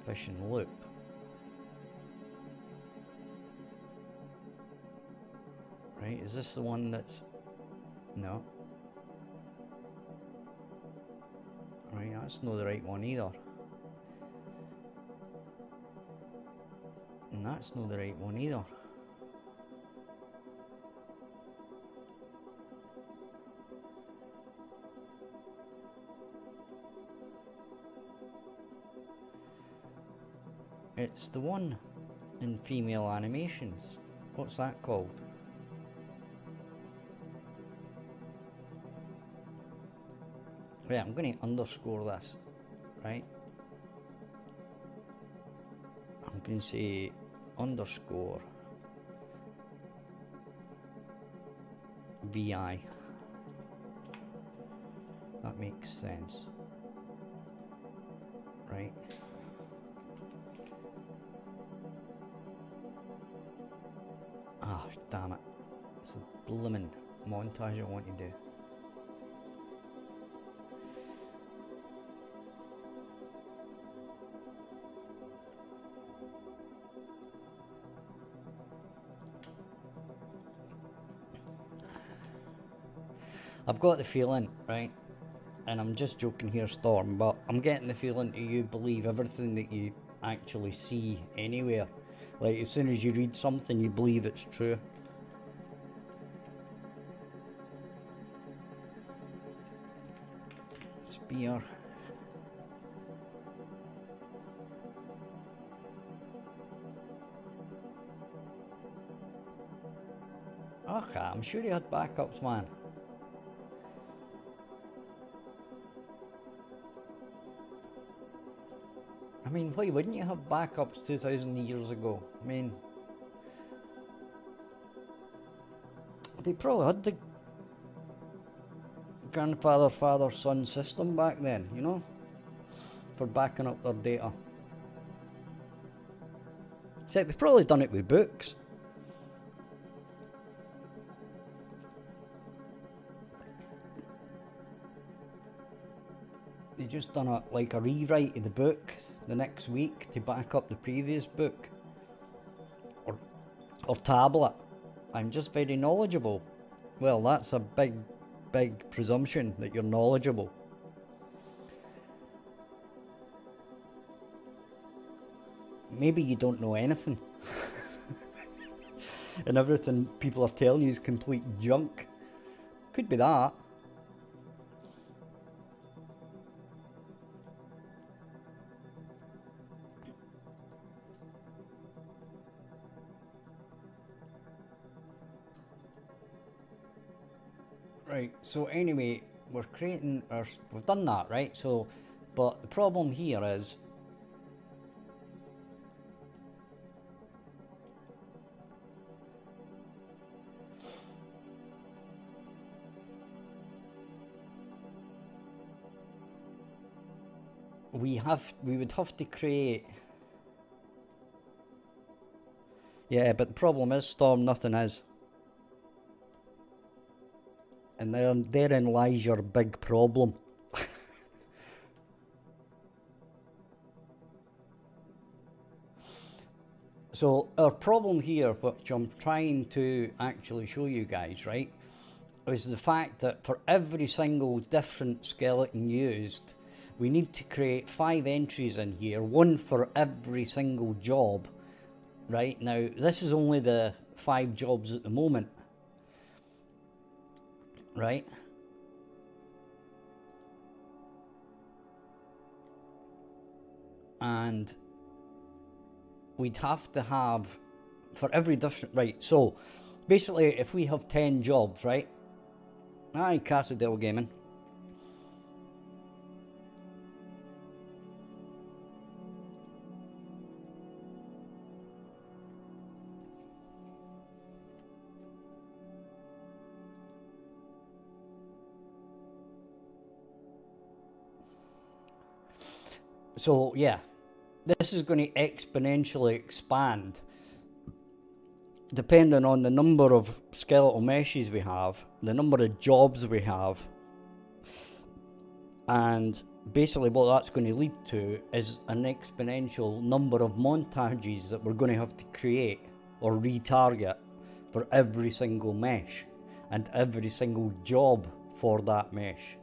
fishing loop. Right, is this the one that's... No. Right, that's not the right one either. And that's not the right one either. It's the one in female animations. What's that called? Right, I'm going to underscore this, right? I'm going to say underscore VI. That makes sense, right? Ah, damn it. It's the blooming montage I want to do. I've got the feeling, right, and I'm just joking here, Storm, but I'm getting the feeling that you believe everything that you actually see anywhere. Like, as soon as you read something, you believe it's true. Spear. Okay, I'm sure he had backups, man. I mean, why wouldn't you have backups 2,000 years ago? I mean, they probably had the grandfather, father, son system back then, you know, for backing up their data. Except they've probably done it with books. They just done like a rewrite of the book the next week to back up the previous book or tablet. I'm just very knowledgeable. Well, that's a big presumption that you're knowledgeable. Maybe you don't know anything. And everything people are telling you is complete junk. Could be that. Right, so anyway, we're creating our, we've done that, right? So, but the problem here is we would have to create, yeah, but the problem is, Storm, nothing is. And therein lies your big problem. So our problem here, which I'm trying to actually show you guys, right, is the fact that for every single different skeleton used, we need to create 5 entries in here, one for every single job, right? Now, this is only the 5 jobs at the moment. Right? And we'd have to have for every different, right? So basically, if we have 10 jobs, right? Aye, Cassadell Gaming. So yeah, this is going to exponentially expand depending on the number of skeletal meshes we have, the number of jobs we have, and basically what that's going to lead to is an exponential number of montages that we're going to have to create or retarget for every single mesh and every single job for that mesh.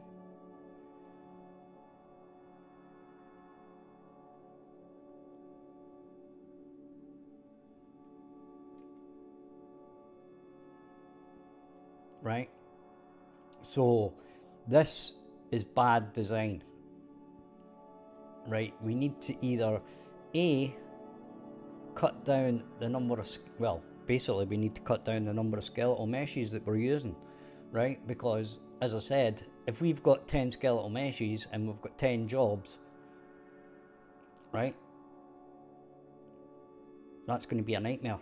Right? So this is bad design. Right? We need to either A, cut down the number of, well, basically we need to cut down the number of skeletal meshes that we're using, right? Because as I said, if we've got 10 skeletal meshes and we've got 10 jobs, right, that's going to be a nightmare.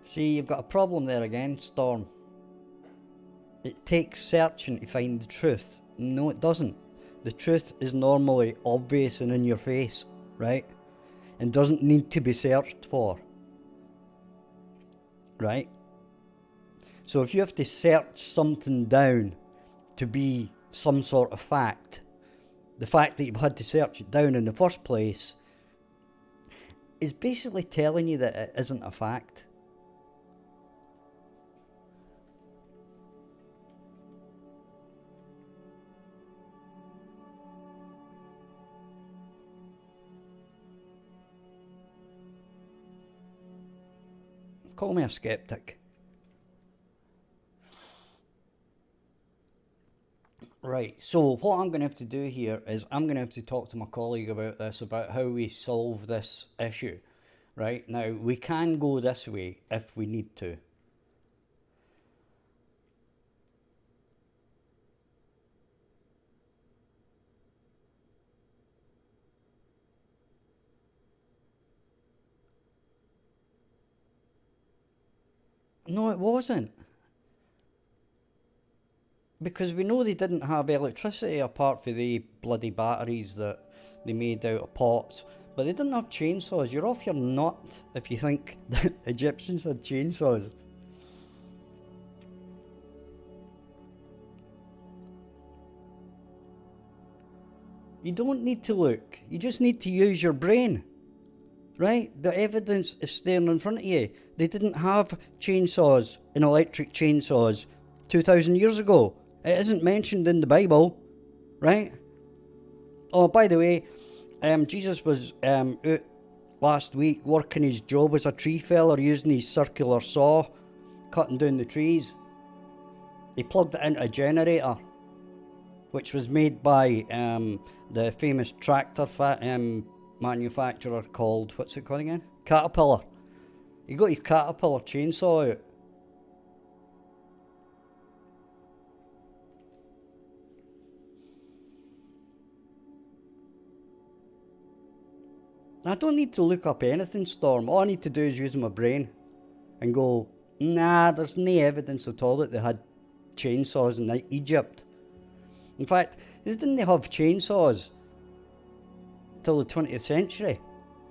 See, you've got a problem there again, Storm. It takes searching to find the truth. No, it doesn't. The truth is normally obvious and in your face, right? And doesn't need to be searched for, right? So if you have to search something down to be some sort of fact, the fact that you've had to search it down in the first place is basically telling you that it isn't a fact. Call me a skeptic. Right, so what I'm going to have to do here is I'm going to have to talk to my colleague about this, about how we solve this issue. Right, now we can go this way if we need to. No, it wasn't. Because we know they didn't have electricity apart from the bloody batteries that they made out of pots. But they didn't have chainsaws. You're off your nut if you think that Egyptians had chainsaws. You don't need to look. You just need to use your brain. Right? The evidence is staring in front of you. They didn't have chainsaws and electric chainsaws 2,000 years ago. It isn't mentioned in the Bible, right? Oh, by the way, Jesus was out last week working his job as a tree feller using his circular saw, cutting down the trees. He plugged it into a generator, which was made by the famous tractor manufacturer called, what's it called again? Caterpillar. He got his Caterpillar chainsaw out. I don't need to look up anything, Storm. All I need to do is use my brain and go, nah, there's no evidence at all that they had chainsaws in Egypt. In fact, they didn't have chainsaws till the 20th century,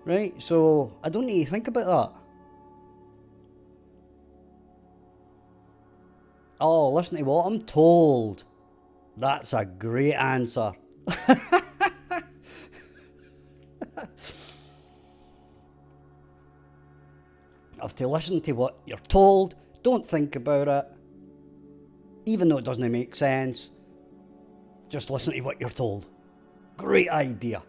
right? So I don't need to think about that. Oh, listen to what I'm told. That's a great answer. Have to listen to what you're told. Don't think about it. Even though it doesn't make sense, just listen to what you're told. Great idea.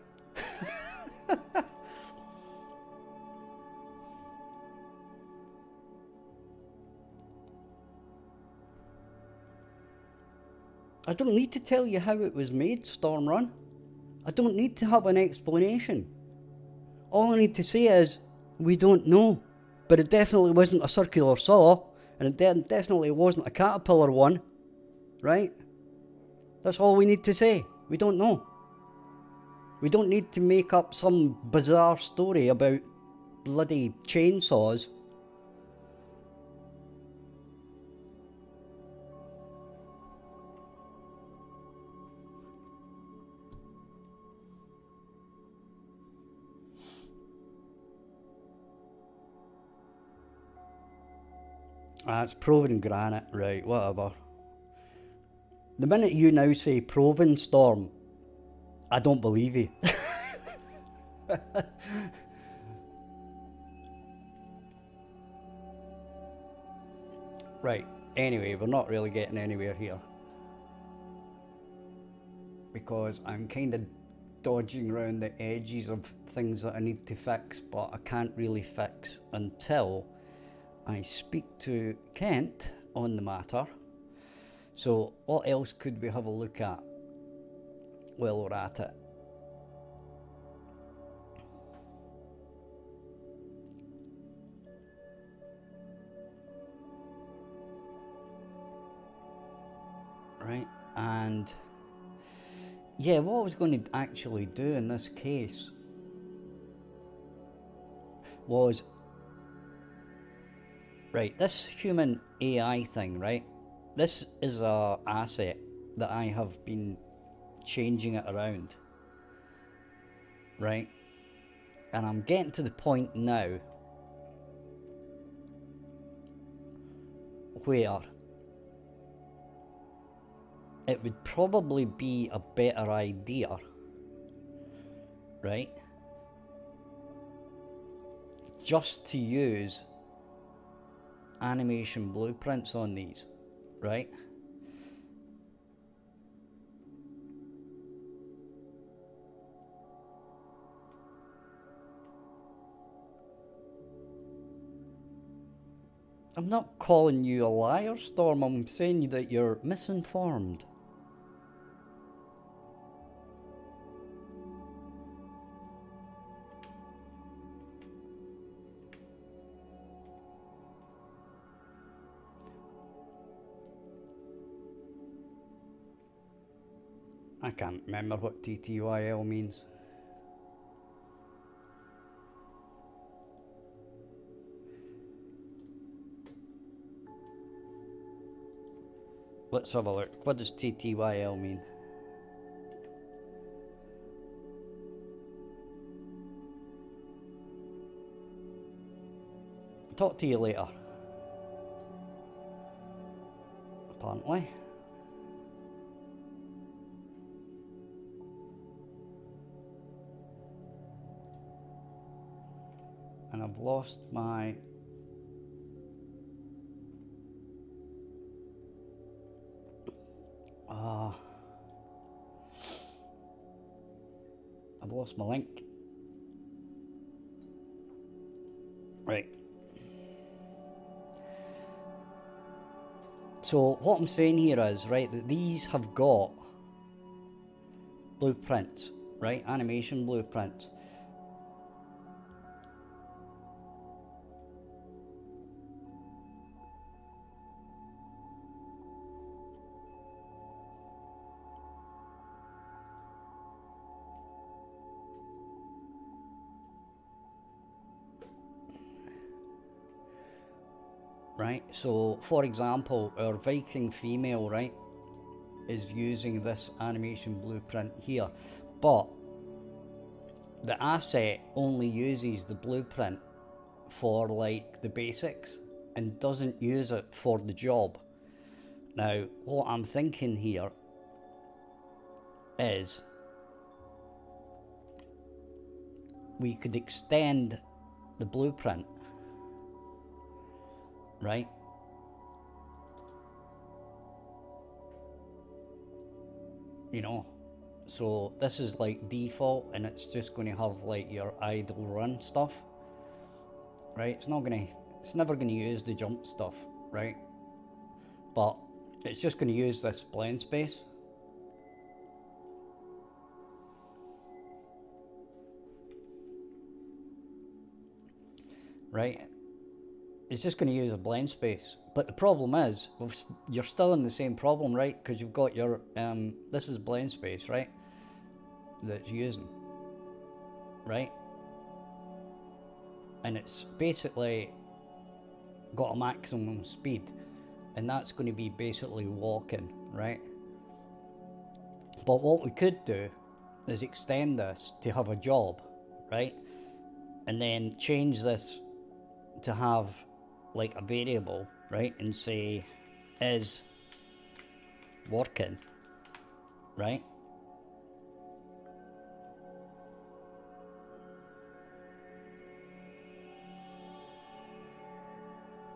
I don't need to tell you how it was made, Stormrun. I don't need to have an explanation. All I need to say is, we don't know. But it definitely wasn't a circular saw, and it definitely wasn't a caterpillar one, right? That's all we need to say. We don't know. We don't need to make up some bizarre story about bloody chainsaws. It's proven granite, right, whatever. The minute you now say proven, Storm, I don't believe you. Right, anyway, we're not really getting anywhere here. Because I'm kind of dodging around the edges of things that I need to fix, but I can't really fix until I speak to Kent on the matter. So what else could we have a look at while we're at it? Right, and yeah, what I was going to actually do in this case was, right, this human AI thing, right? This is a asset that I have been changing it around, right? And I'm getting to the point now where it would probably be a better idea, right, just to use animation blueprints on these, right? I'm not calling you a liar, Storm. I'm saying that you're misinformed. I can't remember what TTYL means. Let's have a look. What does TTYL mean? Talk to you later. Apparently. And I've lost my... I've lost my link. Right. So what I'm saying here is, right, that these have got blueprints, right? Animation blueprints. Right, so for example, our Viking female, right, is using this animation blueprint here, but the asset only uses the blueprint for like the basics and doesn't use it for the job. Now, what I'm thinking here is we could extend the blueprint, right? You know, So this is like default, and it's just going to have like your idle run stuff, right? It's never going to use the jump stuff, right? But it's just going to use this blend space. Right? It's just going to use a blend space. But the problem is, you're still in the same problem, right? Because you've got your, this is blend space, right? That's using, right? And it's basically got a maximum speed, and that's going to be basically walking, right? But what we could do is extend this to have a job, right? And then change this to have like a variable, right? And say is working, right?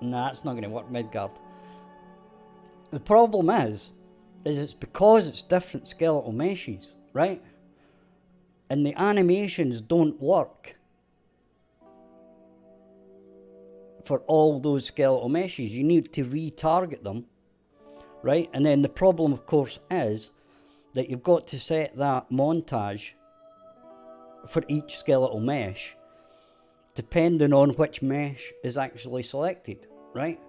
Nah, it's not going to work, Midgard. The problem is it's because it's different skeletal meshes, right? And the animations don't work for all those skeletal meshes. You need to retarget them, right? And then the problem, of course, is that you've got to set that montage for each skeletal mesh depending on which mesh is actually selected, right?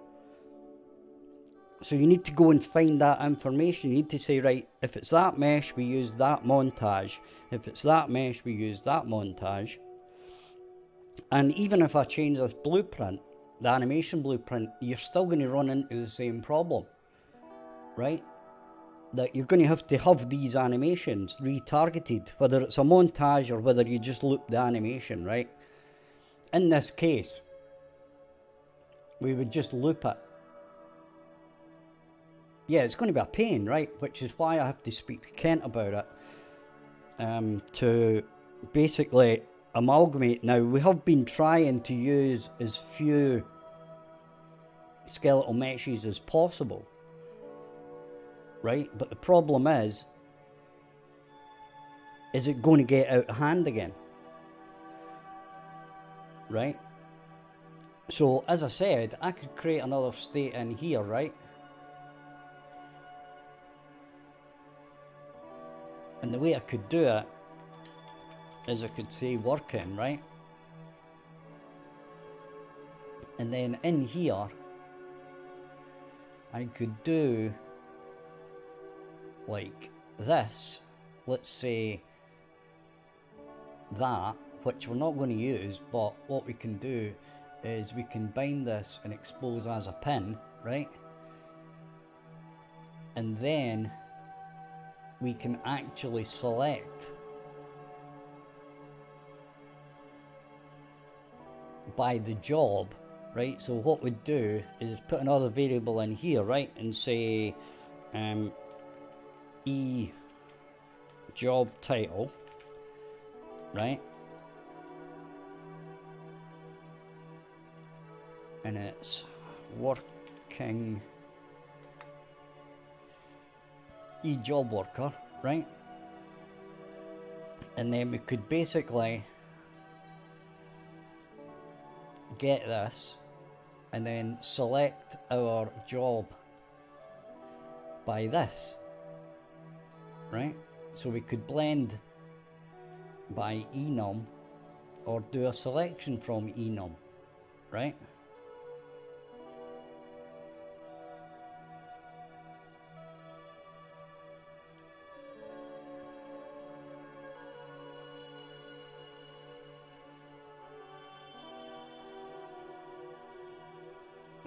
So you need to go and find that information. You need to say, right, if it's that mesh, we use that montage. If it's that mesh, we use that montage. And even if I change this blueprint, the animation blueprint, you're still going to run into the same problem, right? That you're going to have these animations retargeted, whether it's a montage or whether you just loop the animation, right? In this case, we would just loop it. Yeah, it's going to be a pain, right? Which is why I have to speak to Kent about it, to basically amalgamate. Now, we have been trying to use as few skeletal meshes as possible, right? But the problem is it going to get out of hand again, right? So, as I said, I could create another state in here, right? And the way I could do it is I could say working, right? And then in here, I could do like this. Let's say that, which we're not going to use, but what we can do is we can bind this and expose as a pin, right? And then we can actually select by the job, right? So what we'd do is put another variable in here, right? And say e job title, right? And it's working job worker, right? And then we could basically get this and then select our job by this, right? So we could blend by enum or do a selection from enum, right?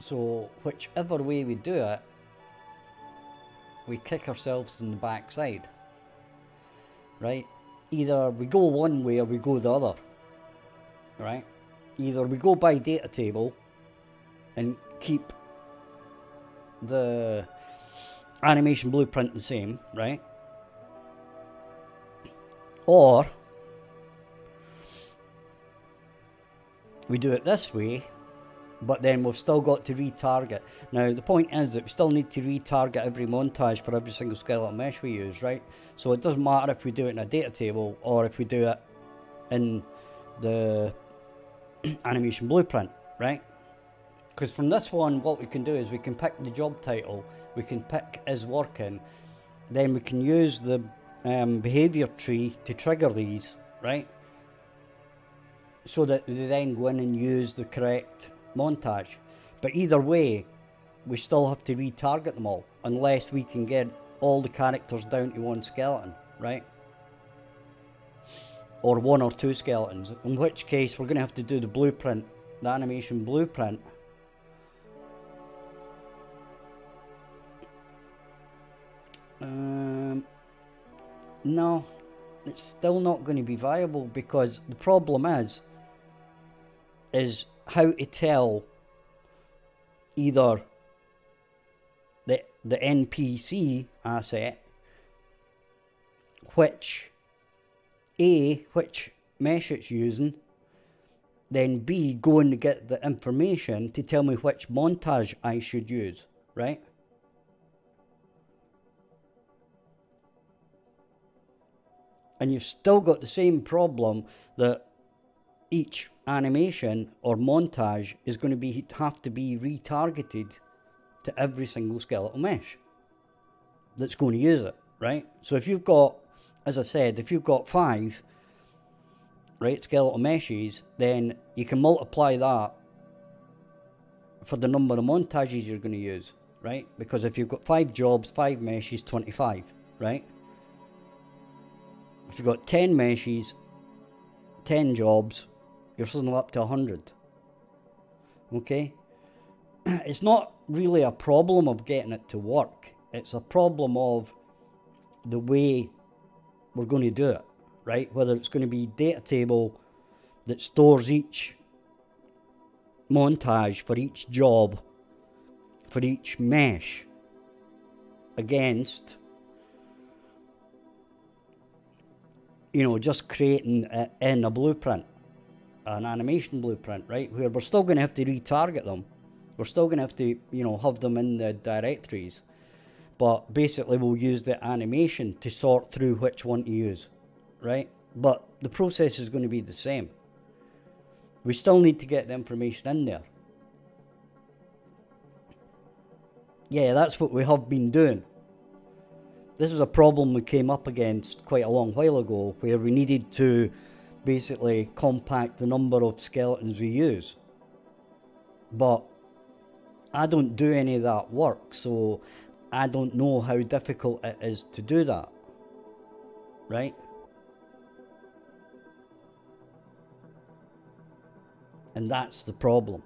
So whichever way we do it, we kick ourselves in the backside, right? Either we go one way or we go the other, right? Either we go by data table and keep the animation blueprint the same, right? Or we do it this way but then we've still got to retarget. Now the point is that we still need to retarget every montage for every single skeleton mesh we use, right? So it doesn't matter if we do it in a data table or if we do it in the animation blueprint, right? Because from this one, what we can do is we can pick the job title, we can pick is working, then we can use the behavior tree to trigger these, right? So that they then go in and use the correct montage. But either way, we still have to retarget them all, unless we can get all the characters down to one skeleton, right? Or one or two skeletons, in which case we're going to have to do the blueprint, the animation blueprint. No, it's still not going to be viable, because the problem is how to tell either the NPC asset which mesh it's using, then B, going to get the information to tell me which montage I should use, right? And you've still got the same problem that each animation or montage is going to have to be retargeted to every single skeletal mesh that's going to use it, right? So if you've got, as I said, if you've got 5, right, skeletal meshes, then you can multiply that for the number of montages you're going to use, right? Because if you've got 5 jobs, 5 meshes, 25, right? If you've got 10 meshes, 10 jobs, you're suddenly up to 100. Okay? It's not really a problem of getting it to work. It's a problem of the way we're going to do it, right? Whether it's going to be data table that stores each montage for each job, for each mesh, against, you know, just creating it in a blueprint, an animation blueprint, right? Where we're still going to have to retarget them. We're still going to have to, you know, have them in the directories. But basically we'll use the animation to sort through which one to use, right? But the process is going to be the same. We still need to get the information in there. Yeah, that's what we have been doing. This is a problem we came up against quite a long while ago, where we needed to basically compact the number of skeletons we use. But I don't do any of that work, so I don't know how difficult it is to do that, right? And that's the problem.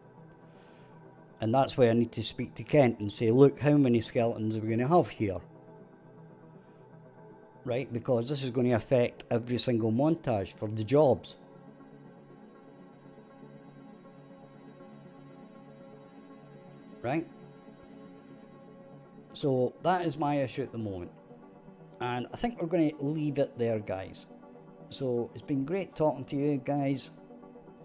And that's why I need to speak to Kent and say, look, how many skeletons are we going to have here? Right, because this is going to affect every single montage for the jobs. Right? So that is my issue at the moment. And I think we're going to leave it there, guys. So it's been great talking to you guys.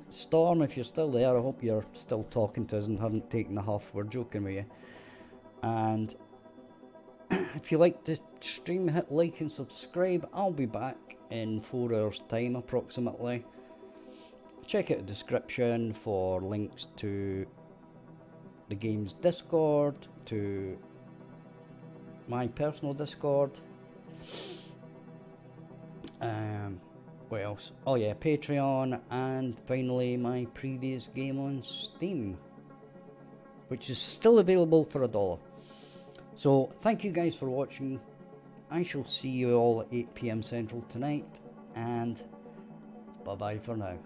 Storm, if you're still there, I hope you're still talking to us and haven't taken the huff. We're joking with you. And if you like the stream, hit like and subscribe. I'll be back in 4 hours time approximately. Check out the description for links to the game's Discord, to my personal Discord. What else? Oh yeah, Patreon, and finally my previous game on Steam, which is still available for $1. So thank you guys for watching. I shall see you all at 8 PM Central tonight, and bye bye for now.